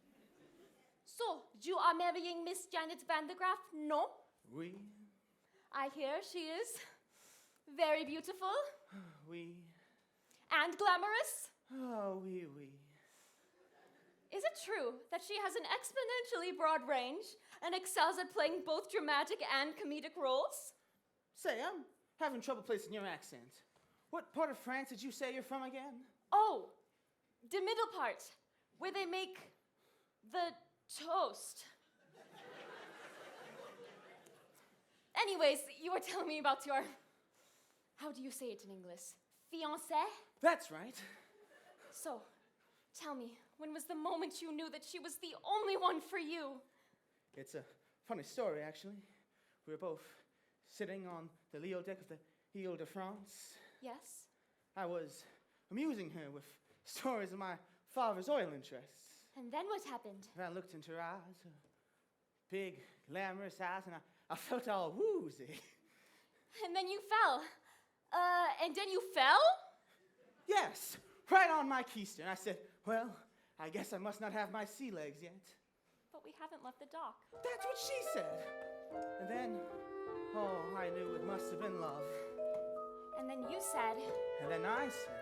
So, you are marrying Miss Janet Van de Graaf? No? Oui, I hear she is very beautiful oui, and glamorous. oh, oui, oui. Is it true that she has an exponentially broad range and excels at playing both dramatic and comedic roles? Say, I'm having trouble placing your accent. What part of France did you say you're from again? Oh, the middle part, where they make the toast. Anyways, you were telling me about your, how do you say it in English? Fiancé? That's right. So, tell me, when was the moment you knew that she was the only one for you? It's a funny story, actually. We were both sitting on the Leo deck of the Ile de France. Yes? I was amusing her with stories of my father's oil interests. And then what happened? And I looked into her eyes, her big, glamorous eyes, and I felt all woozy. And then you fell. And then you fell? Yes, right on my keister. And I said, well, I guess I must not have my sea legs yet. But we haven't left the dock. That's what she said. And then, oh, I knew it must have been love. And then you said, And then I said,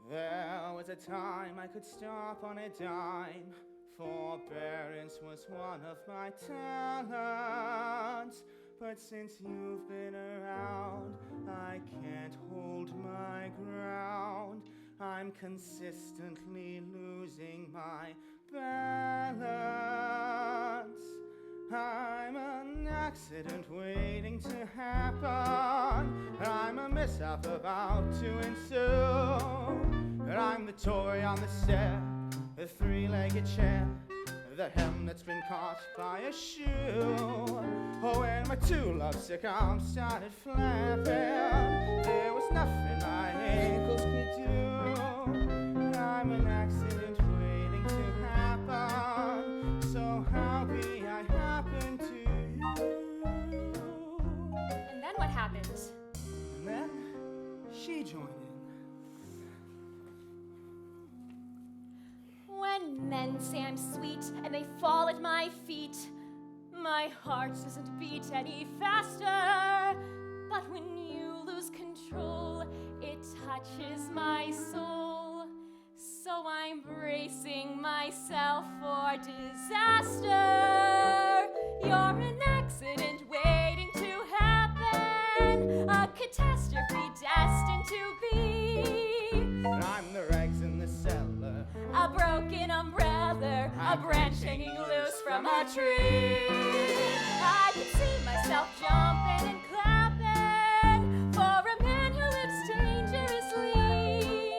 there was a time I could stop on a dime. Forbearance was one of my talents. But since you've been around, I can't hold my ground. I'm consistently losing my balance. I'm an accident waiting to happen. I'm a mishap about to ensue. I'm the toy on the stair, the three-legged chair, the hem that's been caught by a shoe. Oh, when my two lovesick arms started flapping, there was nothing my ankles could do. I'm an accident waiting to happen. So happy I happened to you. and then what happened? And then she joined in. When men say I'm sweet and they fall at my feet, my heart doesn't beat any faster. But when you lose control, it touches my soul. So I'm bracing myself for disaster. You're an accident waiting to happen, a catastrophe destined to be. And I'm the rags in the cellar, A broken umbrella, a branch hanging loose from a tree. I can see myself jumping and clapping for a man who lives dangerously.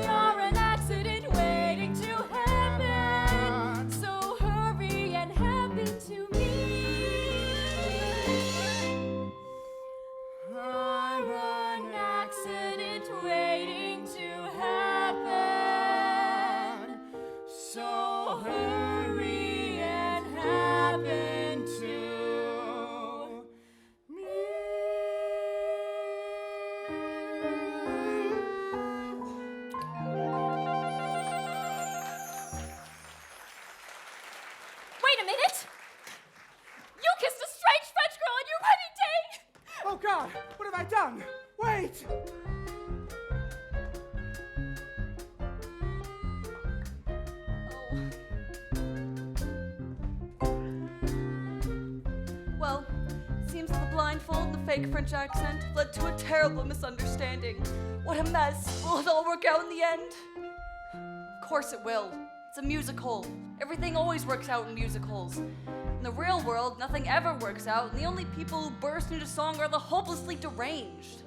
You're an accident waiting to happen, so hurry and happen to me. I'm an accident waiting to happen. So hurry and happen to me. Wait a minute! You kissed a strange French girl on your wedding day! oh God, what have I done? Wait! Well, seems that the blindfold and the fake French accent led to a terrible misunderstanding. What a mess. Will it all work out in the end? Of course it will. It's a musical. Everything always works out in musicals. In the real world, nothing ever works out, and the only people who burst into song are the hopelessly deranged.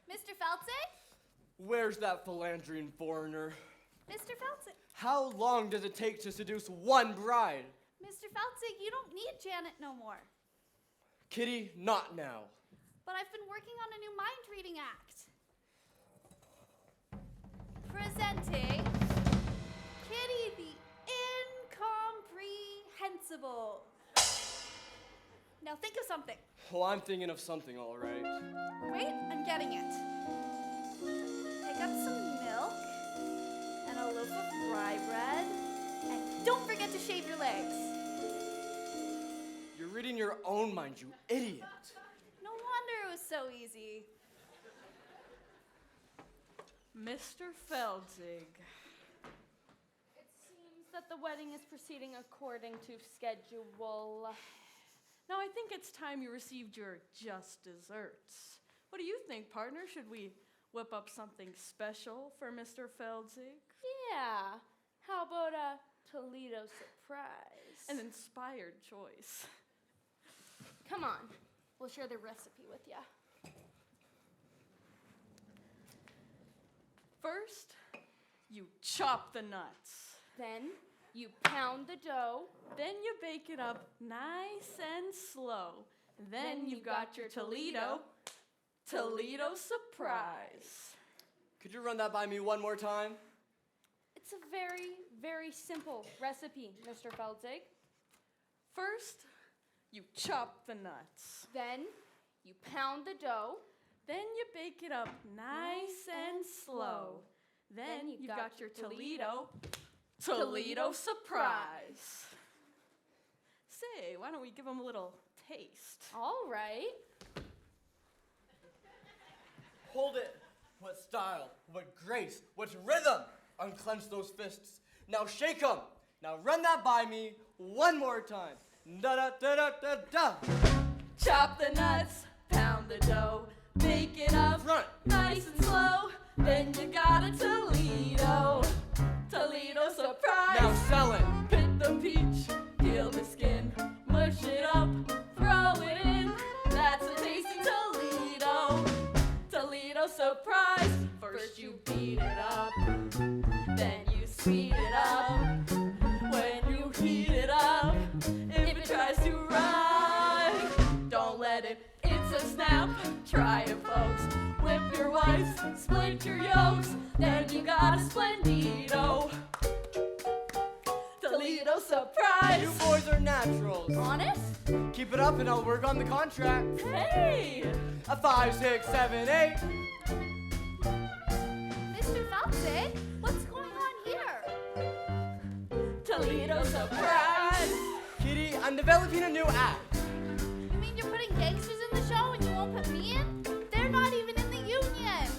Mr. Feltze? Where's that philandering foreigner? Mr. Feltze? How long does it take to seduce one bride? Mr. Feltze, you don't need Janet no more. Kitty, not now. But I've been working on a new mind reading act. Presenting Kitty the Incomprehensible. Now think of something. Well, I'm thinking of something, all right. Wait, I'm getting it. Pick up some milk and a loaf of rye bread, and don't forget to shave your legs. You're reading your own mind, you idiot. No wonder it was so easy. Mr. Feldzig. It seems that the wedding is proceeding according to schedule. Now I think it's time you received your just desserts. What do you think, partner? Should we whip up something special for Mr. Feldzig? Yeah. How about a Toledo surprise? An inspired choice. Come on. We'll share the recipe with ya. First, you chop the nuts. Then you pound the dough. Then you bake it up nice and slow. Then you've got your Toledo surprise. Could you run that by me one more time? It's a very, very simple recipe, Mr. Feldzig. First, you chop the nuts. Then you pound the dough. Then you bake it up nice and slow. Then you've got your Toledo surprise. Say, why don't we give them a little taste? All right. Hold it. What style, what grace, what rhythm. Unclench those fists. Now shake them. Now run that by me one more time. Da-da-da-da-da-da. Chop the nuts, pound the dough, bake it up Run. nice and slow. Then you got a Toledo surprise. Now sell it. Pick the peach, peel the skin, mush it up, throw it in. That's a tasty Toledo surprise. First you beat it up, then you sweet it up. When you heat it up, if it tries to rise, don't let it, it's a snap. Try it, folks. Whip your whites, split your yolks, then you got a Splendido Toledo surprise. You boys are naturals. Honest? Keep it up and I'll work on the contract. Hey! A 5, 6, 7, 8. Mr. Feldzig, what's going on here? Toledo surprise. Kitty, I'm developing a new act. You mean you're putting gangsters in the show and you won't put me in? They're not even in the union.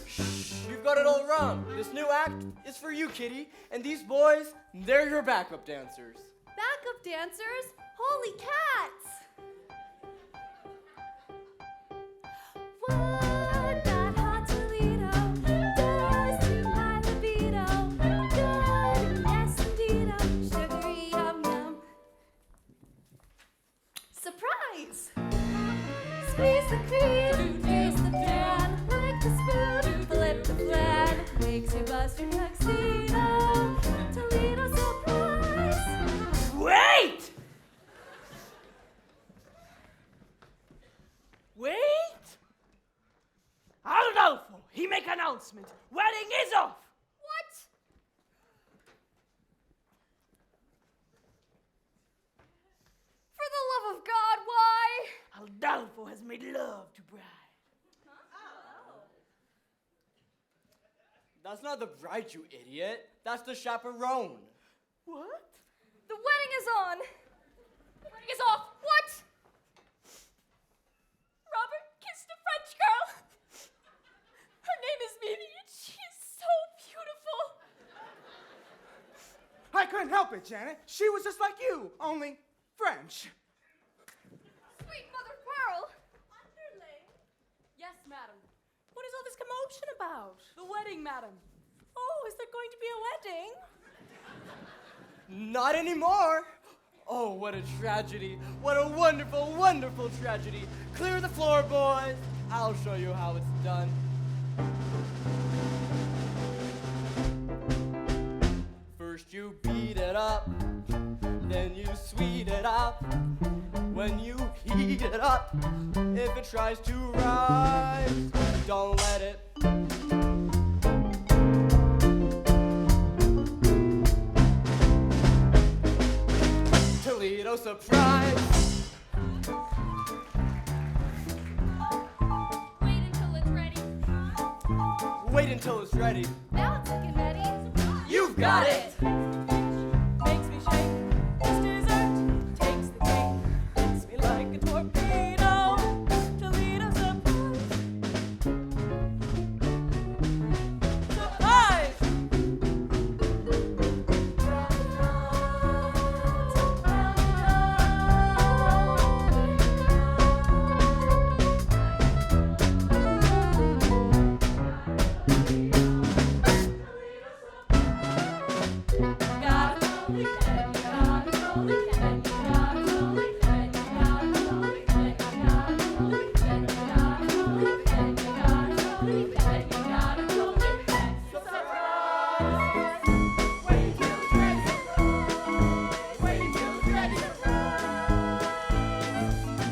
You've got it all wrong. This new act is for you, Kitty. And these boys, they're your backup dancers. Backup dancers? Holy cats! What that hot Toledo does to my libido. Good, yes indeed, sugary yum yum. Surprise! Squeeze the cream, taste the pan, lick the spoon, flip the flan, makes you bust your tuxedo. Toledo surprise! Wait! Wait! Adolfo, he make announcement. Wedding is off. What? For the love of God, why? Adolfo has made love to bride. That's not the bride, you idiot. That's the chaperone. What? The wedding is on. The wedding is off. What? Robert kissed a French girl. Her name is Mimi, and she's so beautiful. I couldn't help it, Janet. She was just like you, only French. Sweet Mother Pearl. Underling? Yes, madam. What is all this commotion about? The wedding, madam. Oh, is there going to be a wedding? Not anymore. Oh, what a tragedy. What a wonderful, wonderful tragedy. Clear the floor, boys. I'll show you how it's done. First you beat it up, then you sweet it up. When you heat it up, if it tries to rise, don't let it. Toledo surprise. until it's ready. Now it's looking ready. You've got it! Makes me shake. This dessert takes the cake. Hits me like a torpedo. Toledo's surprise. Surprise!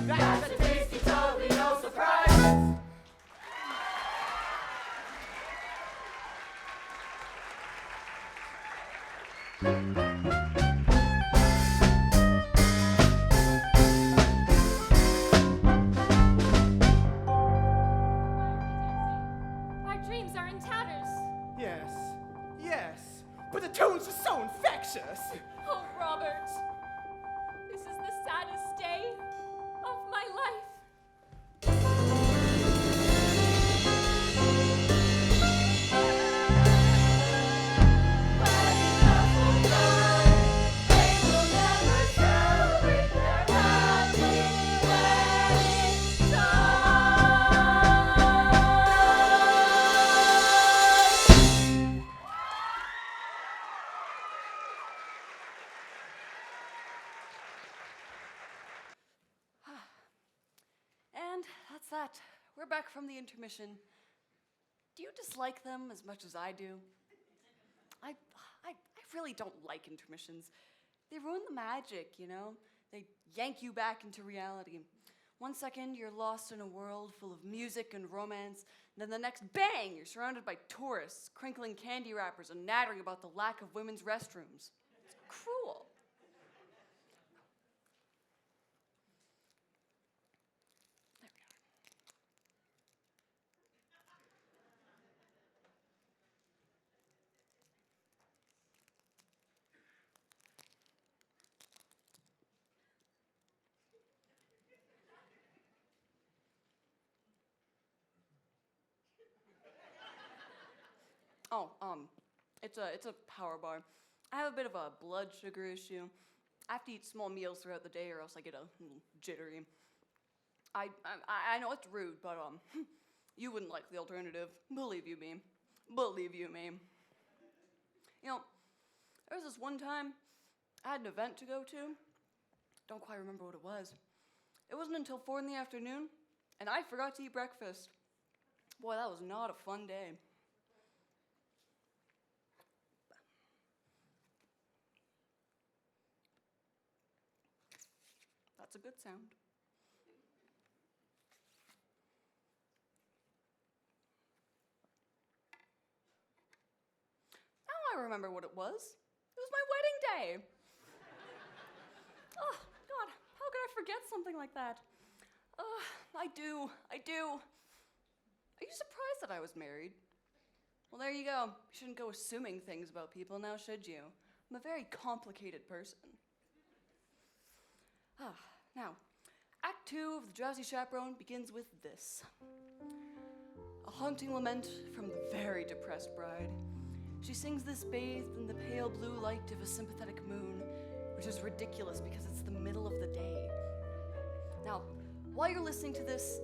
That's a tasty Toledo surprise! Our dreams are in tatters. Yes, yes, but the tunes are so infectious. Oh, Robert, this is the saddest day of my life. And that's that. We're back from the intermission. Do you dislike them as much as I do? I really don't like intermissions. They ruin the magic, you know? They yank you back into reality. 1 second, you're lost in a world full of music and romance, and then the next, bang, you're surrounded by tourists, crinkling candy wrappers, and nattering about the lack of women's restrooms. It's cruel. There we are. Oh, it's a power bar. I have a bit of a blood sugar issue. I have to eat small meals throughout the day, or else I get a little jittery. I know it's rude, but you wouldn't like the alternative. Believe you me. Believe you me. You know, there was this one time I had an event to go to. Don't quite remember what it was. It wasn't until 4 in the afternoon, and I forgot to eat breakfast. Boy, that was not a fun day. That's a good sound. Now I remember what it was. It was my wedding day. Oh, God, how could I forget something like that? I do. Are you surprised that I was married? Well, there you go. You shouldn't go assuming things about people now, should you? I'm a very complicated person. Now, Act 2 of The Drowsy Chaperone begins with this. A haunting lament from the very depressed bride. She sings this bathed in the pale blue light of a sympathetic moon, which is ridiculous because it's the middle of the day. Now, while you're listening to this,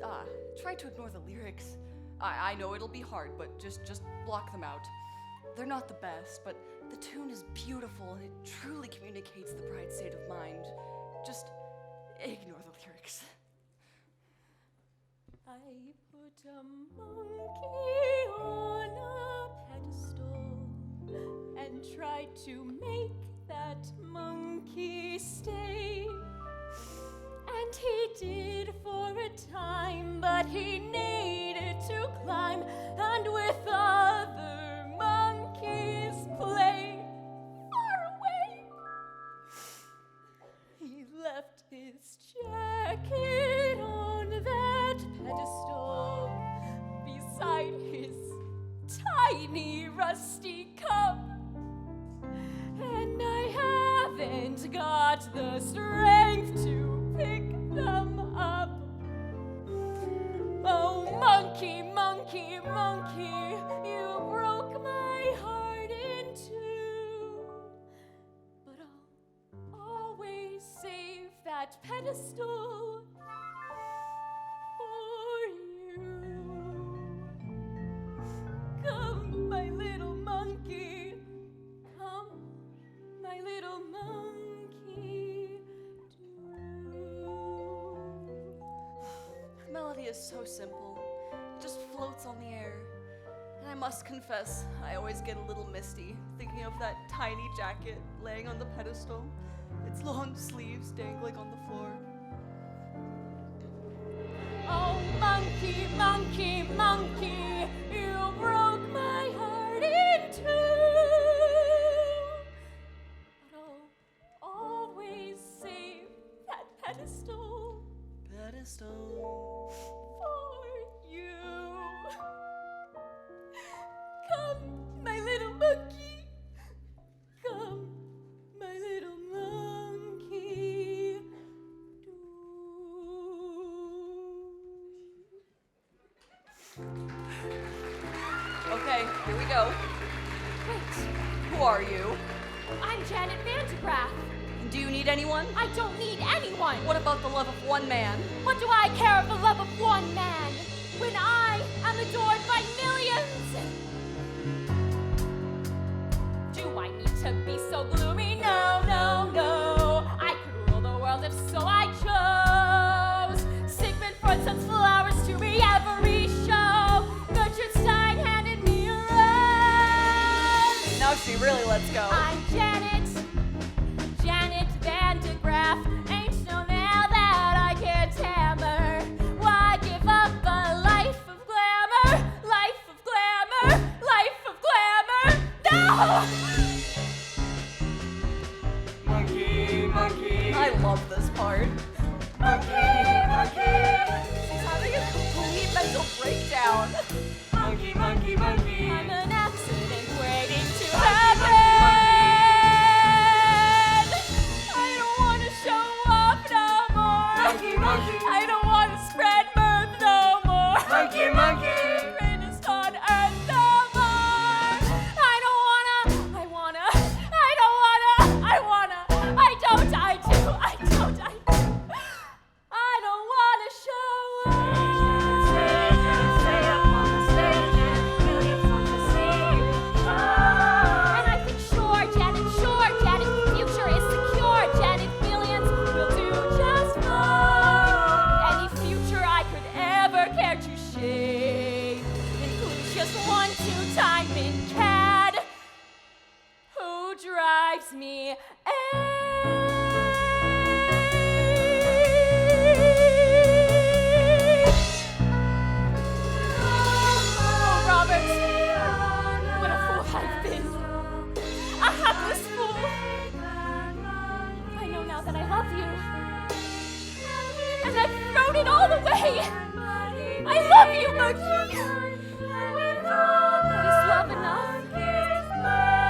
try to ignore the lyrics. I know it'll be hard, but just block them out. They're not the best, but the tune is beautiful and it truly communicates the bride's state of mind. Just ignore the lyrics. I put a monkey on a pedestal and tried to make that monkey stay. And he did for a time, but he needed to climb and with other monkeys play. Far away, he left his jacket on that pedestal beside his dusty cup, and I haven't got the strength to pick them up. Oh, monkey, monkey, monkey, you broke my heart in two. But I'll always save that pedestal for you. Come, my little monkey, come, my little monkey, Melody is so simple. It just floats on the air. And I must confess, I always get a little misty thinking of that tiny jacket laying on the pedestal, its long sleeves dangling on the floor. Oh, monkey, monkey, monkey, you broke my heart in two. But I'll always save that pedestal for you. Come, my little monkey. Come, my little monkey. Okay, here we go. Wait, Who are you? I'm Janet Vandegraff. Do you need anyone? I don't need anyone. What about the love of one man? What do I care for the love of one man when I am adored by millions? Do I need to be so gloomy? No, no, no. I could rule the world if so I chose. Sigmund Freud sends flowers to me every show. Gertrude Stein handed me a rose. Now she really lets go. I'm Janet Vandegraff. Ain't no nail that I can't hammer. Why give up a life of glamour? Life of glamour, life of glamour. No! Monkey, monkey, I love this part. monkey, monkey, She's having a complete mental breakdown. monkey, monkey, monkey. I'm an accident waiting to happen. I don't want to show off no more. Monkey, monkey. I don't want to spread mirth no more. Monkey, monkey. Greatest on earth no more. I don't wanna, I wanna, I don't wanna, I wanna, I don't, I do, I don't, I do. I don't wanna show and I think sure, Janet, the future is secure. Janet, millions will do just fine. Any future I could ever care to shape includes just 1 2-time in cad who drives me Oh, Robert, what a fool I've been. A hapless fool. I know now that I love you. And I've thrown it all away. I love you, monkey. But is love enough?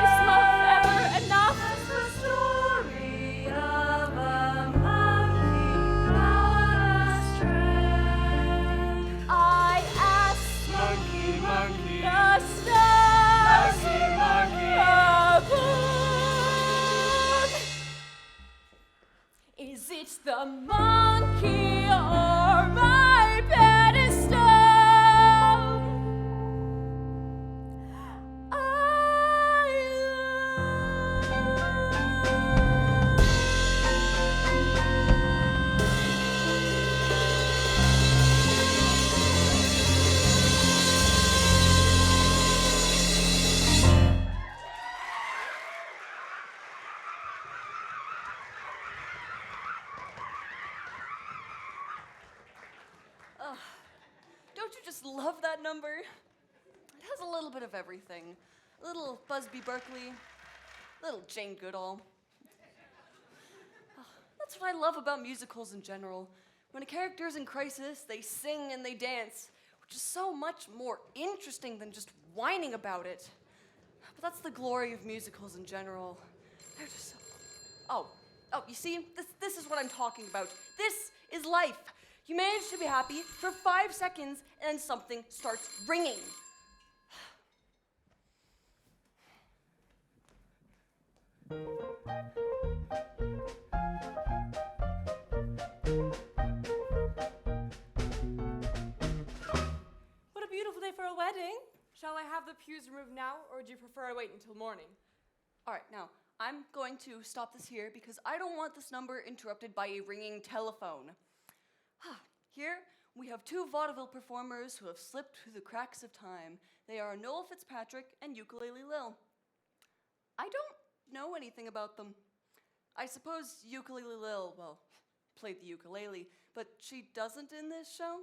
Is love ever enough? I ask Monkey, monkey, the stars monkey, monkey. above. Is it the monkey or my pedestal? Don't you just love that number? It has a little bit of everything. A little Busby Berkeley, a little Jane Goodall. That's what I love about musicals in general. When a character is in crisis, they sing and they dance, which is so much more interesting than just whining about it. But that's the glory of musicals in general. They're just so... Oh, you see, this is what I'm talking about. This is life. You manage to be happy for 5 seconds, and then something starts ringing. What a beautiful day for a wedding. Shall I have the pews removed now, or would you prefer I wait until morning? All right, now, I'm going to stop this here because I don't want this number interrupted by a ringing telephone. Here, we have 2 vaudeville performers who have slipped through the cracks of time. They are Noel Fitzpatrick and Ukulele Lil. I don't know anything about them. I suppose Ukulele Lil, well, played the ukulele, but she doesn't in this show.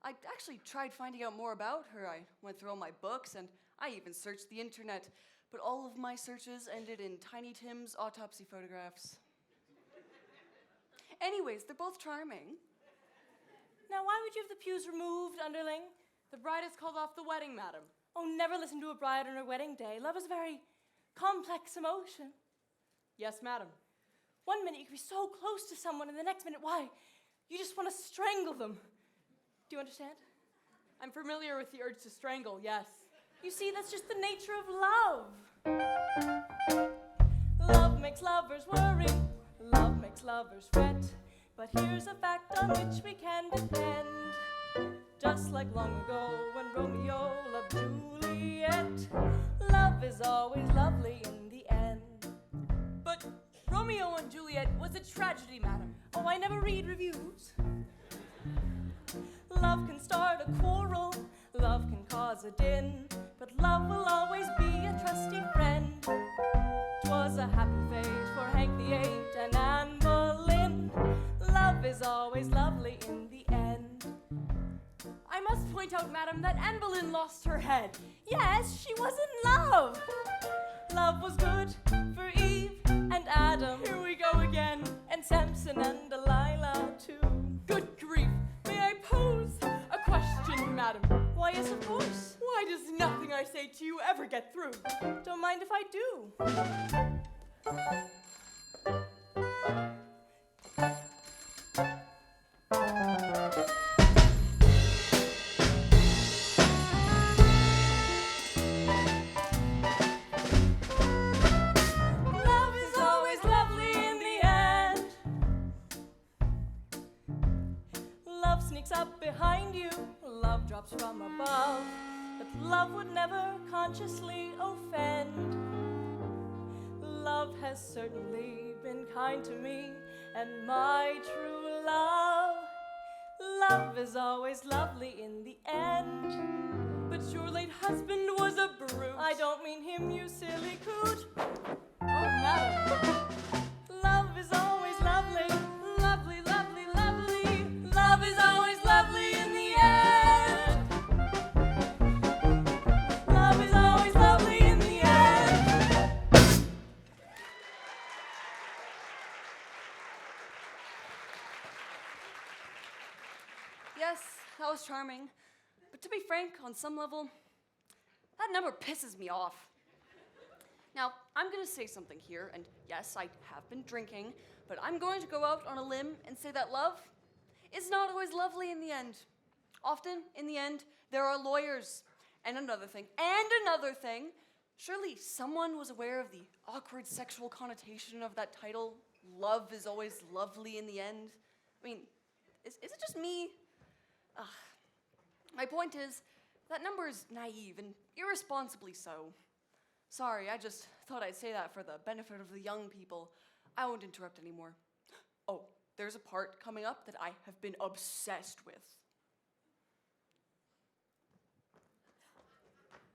I actually tried finding out more about her. I went through all my books, and I even searched the internet, but all of my searches ended in Tiny Tim's autopsy photographs. Anyways, they're both charming. Now, why would you have the pews removed, underling? The bride has called off the wedding, madam. Oh, never listen to a bride on her wedding day. Love is a very complex emotion. Yes, madam. One minute you can be so close to someone, and the next minute, why? You just want to strangle them. Do you understand? I'm familiar with the urge to strangle, yes. You see, that's just the nature of love. Love makes lovers worry. Love makes lovers fret. But here's a fact on which we can depend. Just like long ago when Romeo loved Juliet, love is always lovely in the end. But Romeo and Juliet was a tragedy, madam. Oh, I never read reviews. Love can start a quarrel, love can cause a din, but love will always be a trusty friend. 'Twas a happy fate for Hank VIII and Anne Boleyn. Love is always lovely in the end. I must point out, madam, that Anne Boleyn lost her head. Yes, she was in love. Love was good for Eve and Adam. Here we go again. And Samson and Delilah, too. Good grief. May I pose a question, madam? Why, yes, of course. Why does nothing I say to you ever get through? Don't mind if I do. Love is always lovely in the end. Love sneaks up behind you, love drops from above, but love would never consciously offend. Love has certainly been kind to me, and my true love. Love is always lovely in the end. But your late husband was a brute. I don't mean him, you silly coot. Oh, madam. Love is always lovely, lovely, lovely, lovely. Love is always lovely in the end. Love is always lovely in the end. Yes, that was charming. But to be frank, on some level, that number pisses me off. Now, I'm going to say something here, and yes, I have been drinking, but I'm going to go out on a limb and say that love is not always lovely in the end. Often, in the end, there are lawyers. And another thing, surely someone was aware of the awkward sexual connotation of that title, Love is Always Lovely in the End? I mean, is it just me? My point is, that number is naive and irresponsibly so. Sorry, I just thought I'd say that for the benefit of the young people. I won't interrupt anymore. Oh, there's a part coming up that I have been obsessed with.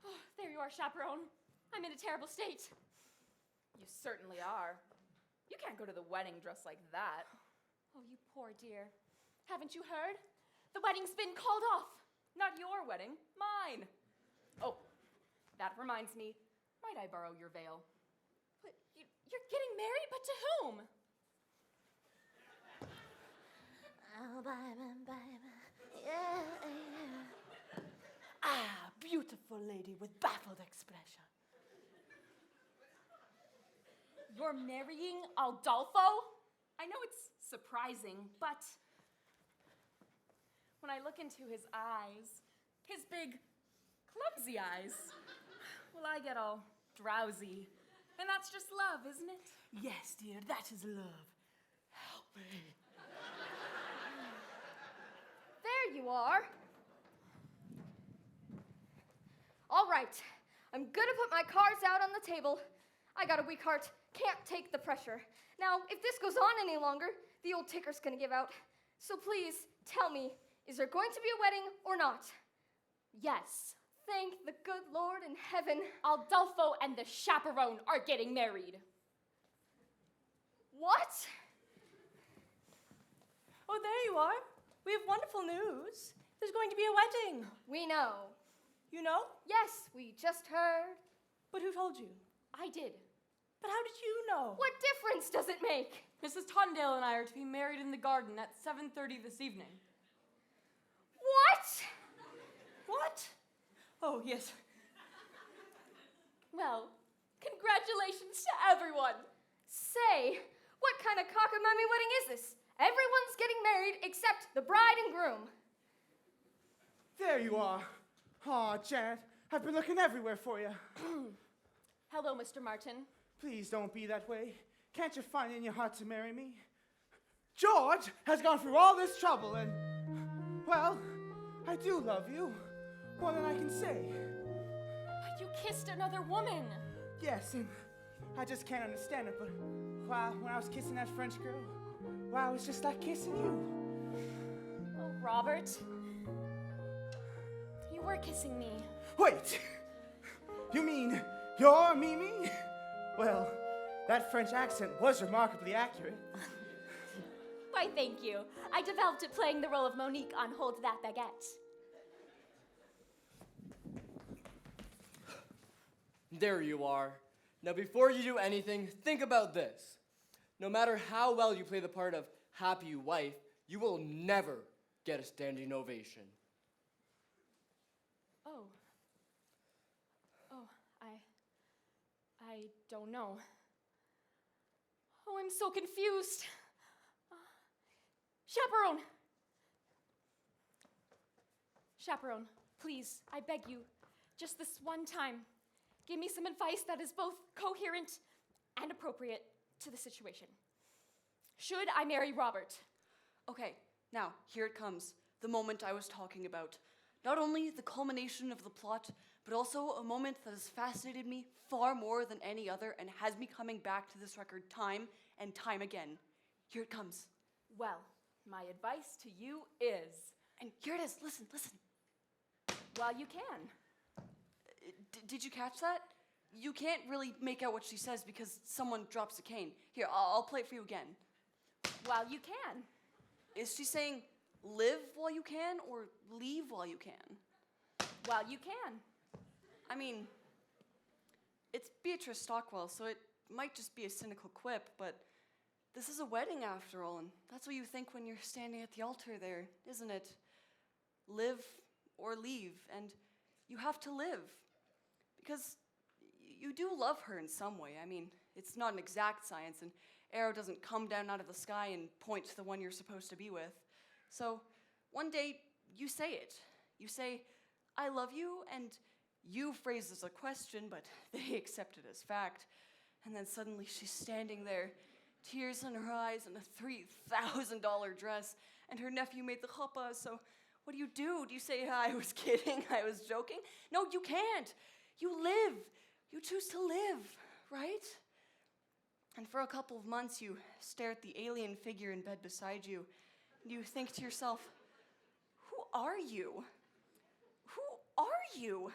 Oh, there you are, chaperone. I'm in a terrible state. You certainly are. You can't go to the wedding dressed like that. Oh, you poor dear. Haven't you heard? The wedding's been called off. Not your wedding, mine. Oh, that reminds me. Might I borrow your veil? But you're getting married, but to whom? Oh, baby, yeah, yeah. Ah, beautiful lady with baffled expression. You're marrying Aldolfo? I know it's surprising, but when I look into his eyes, his big, clumsy eyes, well, I get all drowsy. And that's just love, isn't it? Yes, dear, that is love. Help me. There you are. All right, I'm gonna put my cards out on the table. I got a weak heart, can't take the pressure. Now, if this goes on any longer, the old ticker's gonna give out. So please, tell me, is there going to be a wedding or not? Yes. Thank the good Lord in heaven. Aldolfo and the chaperone are getting married. What? Oh, there you are. We have wonderful news. There's going to be a wedding. We know. You know? Yes, we just heard. But who told you? I did. But how did you know? What difference does it make? Mrs. Tondale and I are to be married in the garden at 7:30 this evening. What? What? Oh, yes. Well, congratulations to everyone. Say, what kind of cockamamie wedding is this? Everyone's getting married except the bride and groom. There you are. Aw, Janet, I've been looking everywhere for you. Hello, Mr. Martin. Please don't be that way. Can't you find it in your heart to marry me? George has gone through all this trouble and, well, I do love you. More than I can say. But you kissed another woman. Yes, and I just can't understand it, but wow, when I was kissing that French girl, wow, it was just like kissing you. Oh, Robert. You were kissing me. Wait! You mean you're Mimi? Well, that French accent was remarkably accurate. Why, thank you. I developed it playing the role of Monique on Hold That Baguette. There you are. Now before you do anything, think about this. No matter how well you play the part of happy wife, you will never get a standing ovation. Oh. I don't know. Oh, I'm so confused. Chaperone! Chaperone, please, I beg you, just this one time, give me some advice that is both coherent and appropriate to the situation. Should I marry Robert? Okay, now, here it comes. The moment I was talking about. Not only the culmination of the plot, but also a moment that has fascinated me far more than any other and has me coming back to this record time and time again. Here it comes. Well, my advice to you is, And here it is. Listen. well, you can. Did you catch that? You can't really make out what she says because someone drops a cane. Here, I'll play it for you again. Well, you can. Is she saying live while you can or leave while you can? Well, you can. I mean, it's Beatrice Stockwell, so it might just be a cynical quip, but this is a wedding after all, and that's what you think when you're standing at the altar there, isn't it? Live or leave, and you have to live. Because you do love her in some way. I mean, it's not an exact science, and arrow doesn't come down out of the sky and point to the one you're supposed to be with. So one day, you say it. You say, I love you, and you phrase it as a question, but they accept it as fact. And then suddenly she's standing there, tears in her eyes and a $3,000 dress, and her nephew made the chuppah, so what do? Do you say, I was kidding, I was joking? No, you can't. You live. You choose to live, right? And for a couple of months, you stare at the alien figure in bed beside you, and you think to yourself, who are you? Who are you?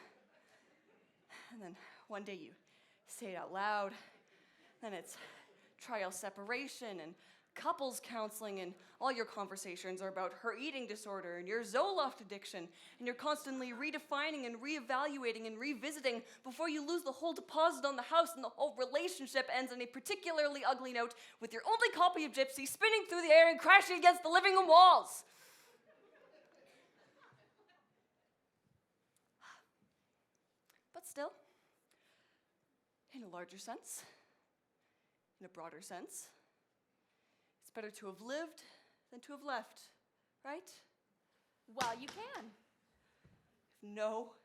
And then one day you say it out loud. Then it's trial separation and couples counseling, and all your conversations are about her eating disorder and your Zoloft addiction, and you're constantly redefining and reevaluating and revisiting before you lose the whole deposit on the house and the whole relationship ends on a particularly ugly note with your only copy of Gypsy spinning through the air and crashing against the living room walls. But still, in a larger sense, in a broader sense. It's better to have lived than to have left, right? Well, you can. No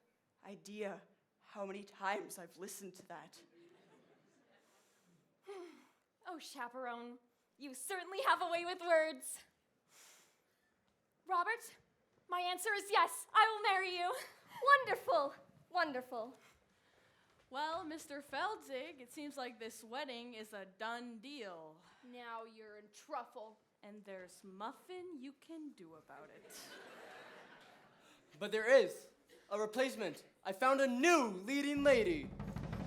idea how many times I've listened to that. Oh, chaperone, you certainly have a way with words. Robert, my answer is yes. I will marry you. Wonderful, wonderful. Well, Mr. Feldzig, it seems like this wedding is a done deal. Now you're in truffle. And there's muffin you can do about it. But there is a replacement. I found a new leading lady.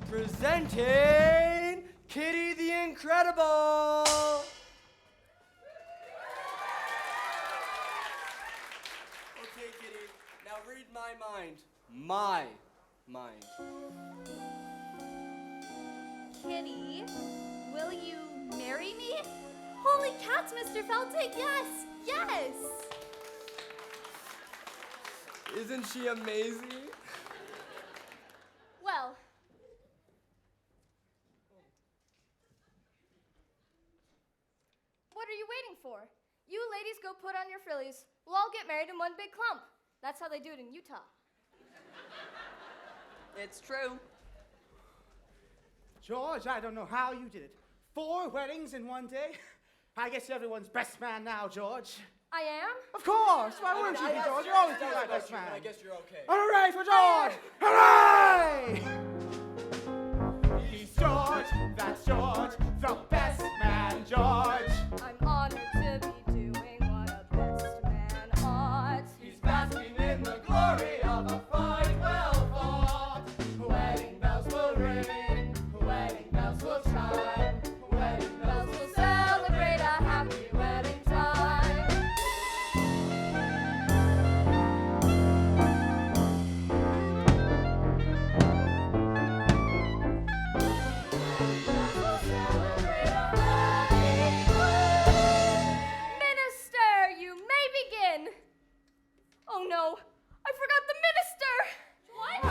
Presenting Kitty the Incredible. Okay, Kitty, now read my mind. My mind. Kitty, will you marry me? Holy cats, Mr. Feldzig, yes! Yes! Isn't she amazing? Well, what are you waiting for? You ladies go put on your frillies. We'll all get married in one big clump. That's how they do it in Utah. It's true. George, I don't know how you did it. 4 weddings in one day? I guess you're everyone's best man now, George. I am? Of course. Why wouldn't you be, George? You're always be my best man. I guess you're okay. Hooray for George! Hooray! He's George, that's George, the best man, George. I'm honored to be doing what a best man ought. He's basking in the glory of a fight well fought. Wedding bells will ring, wedding bells will chime, wedding bells will Celebrate a happy wedding time. Minister, you may begin. Oh no, I forgot the minister. What?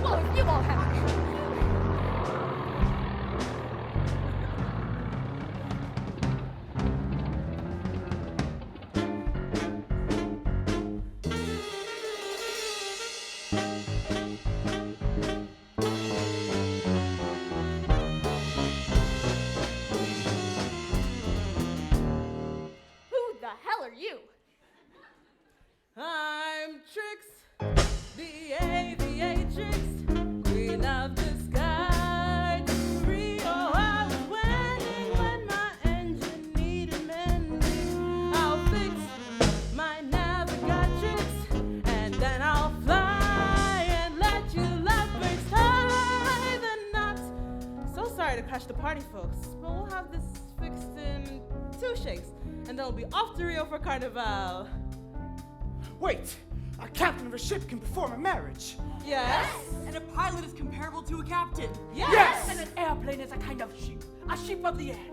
Well, you all have it. Who the hell are you? I'm Trix, the aviatrix, queen of the sky. To Rio I was wedding when my engine needed mending. I'll fix my navigatrix, and then I'll fly and let you lovebirds tie the knot. So sorry to crash the party, folks, but we'll have this fixed in 2 shakes, and then we'll be off to Rio for Carnival. Wait, a captain of a ship can perform a marriage. Yes. And a pilot is comparable to a captain. Yes. And an airplane is a kind of sheep, a sheep of the air.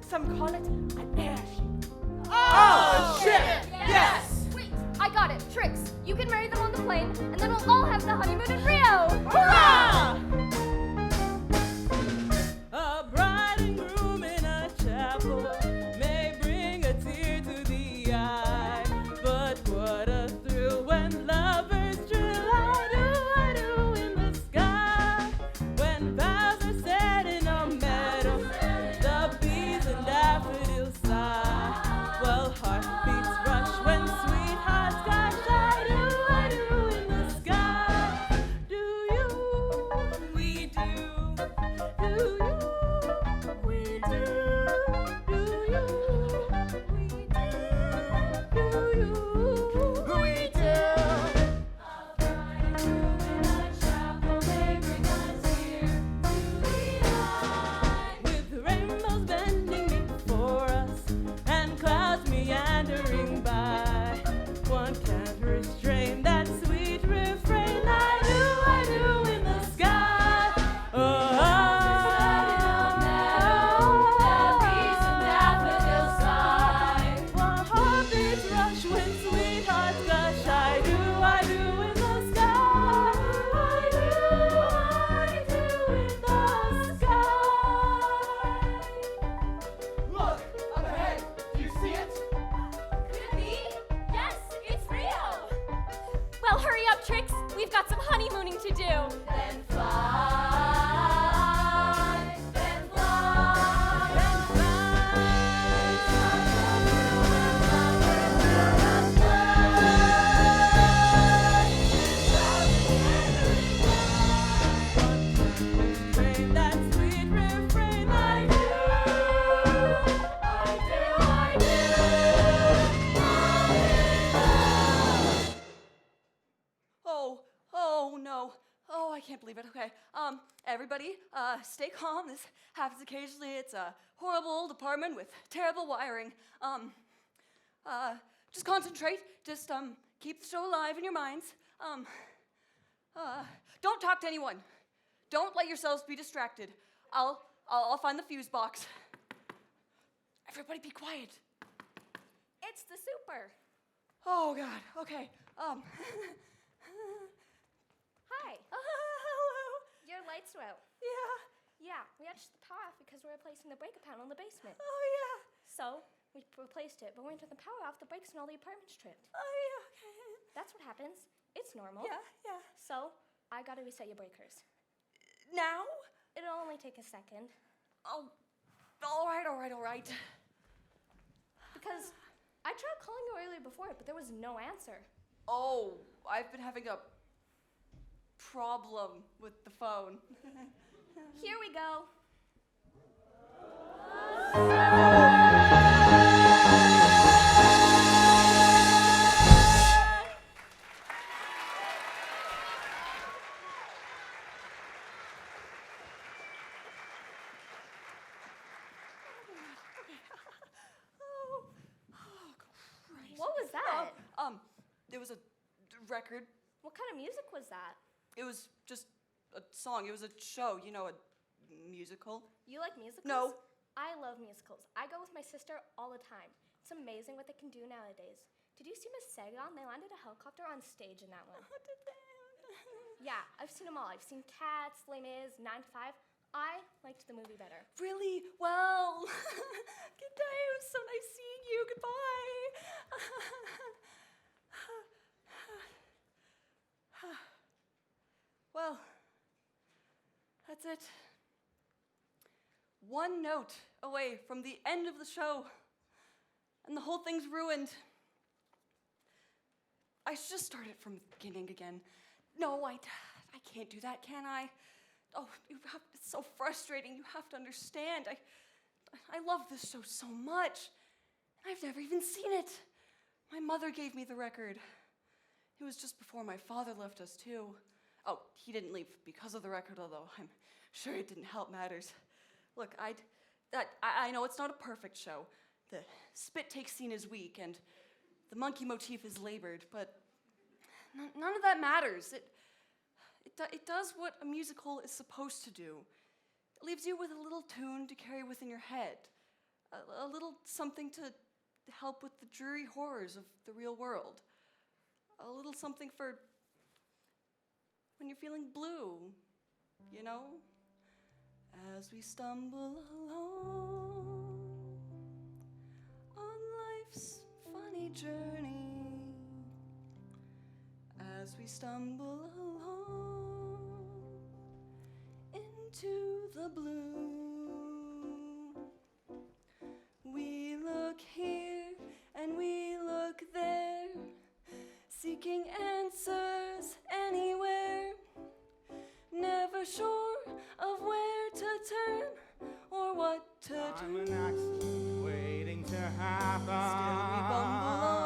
Some call it an airship. Oh, shit! Yes. Wait, I got it. Tricks. You can marry them on the plane, and then we'll all have the honeymoon in Rio. Hurrah! A bride and groom in a chapel may bring a tear to the eye, but what a thrill when lovers drill. I do in the sky. When vows are set in a meadow, the bees and daffodils sigh. Well, heartbeats rush when sweethearts gush. I do in the sky. Do you? We do. Do you? We do. Do you? We do. Do you? We do. With rainbows bending before us and clouds meandering by, one can't restrain that sweet refrain. I do in the sky. Oh, while heartbeats rush when sweethearts gush. I do in the sky. I do in the sky. do. Then fly, then fly, then Refrain, that sweet refrain. I do. Oh no. Oh, I can't believe it. Okay. Everybody, stay calm. This happens occasionally. It's a horrible old apartment with terrible wiring. Just concentrate. Just keep the show alive in your minds. Don't talk to anyone. Don't let yourselves be distracted. I'll find the fuse box. Everybody be quiet. It's the super. Oh God. Okay. Hi. Hello. Your lights are out. Yeah. Yeah, we had to shut the power off because we're replacing the breaker panel in the basement. Oh yeah. So we replaced it, but when we turned the power off, the brakes and all the apartments tripped. Oh yeah. Okay. That's what happens. It's normal. Yeah. Yeah. So I gotta reset your breakers. Now? It'll only take a second. Oh. All right. Because I tried calling you earlier before, but there was no answer. Oh, I've been having a problem with the phone. Here we go. What was that? It was a record. What kind of music was that? It was just a song. It was a show, you know, a musical. You like musicals? No. I love musicals. I go with my sister all the time. It's amazing what they can do nowadays. Did you see Miss Saigon? They landed a helicopter on stage in that one. Yeah, I've seen them all. I've seen Cats, Les Mis, 9 to 5. I liked the movie better. Really? Well, good day. It was so nice seeing you. Goodbye. Well, that's it. One note away from the end of the show, and the whole thing's ruined. I should just start it from the beginning again. No, I can't do that, can I? Oh, it's so frustrating. You have to understand. I love this show so much. I've never even seen it. My mother gave me the record. It was just before my father left us, too. Oh, he didn't leave because of the record, although I'm sure it didn't help matters. Look, I know it's not a perfect show. The spit take scene is weak, and the monkey motif is labored, but none of that matters. It does what a musical is supposed to do. It leaves you with a little tune to carry within your head, a little something to help with the dreary horrors of the real world, a little something for when you're feeling blue, you know? As we stumble along on life's funny journey, as we stumble along into the blue, we look here and we look there, seeking answers anywhere, never sure of where to turn or what to do. I'm an accident waiting to happen. Still we bumble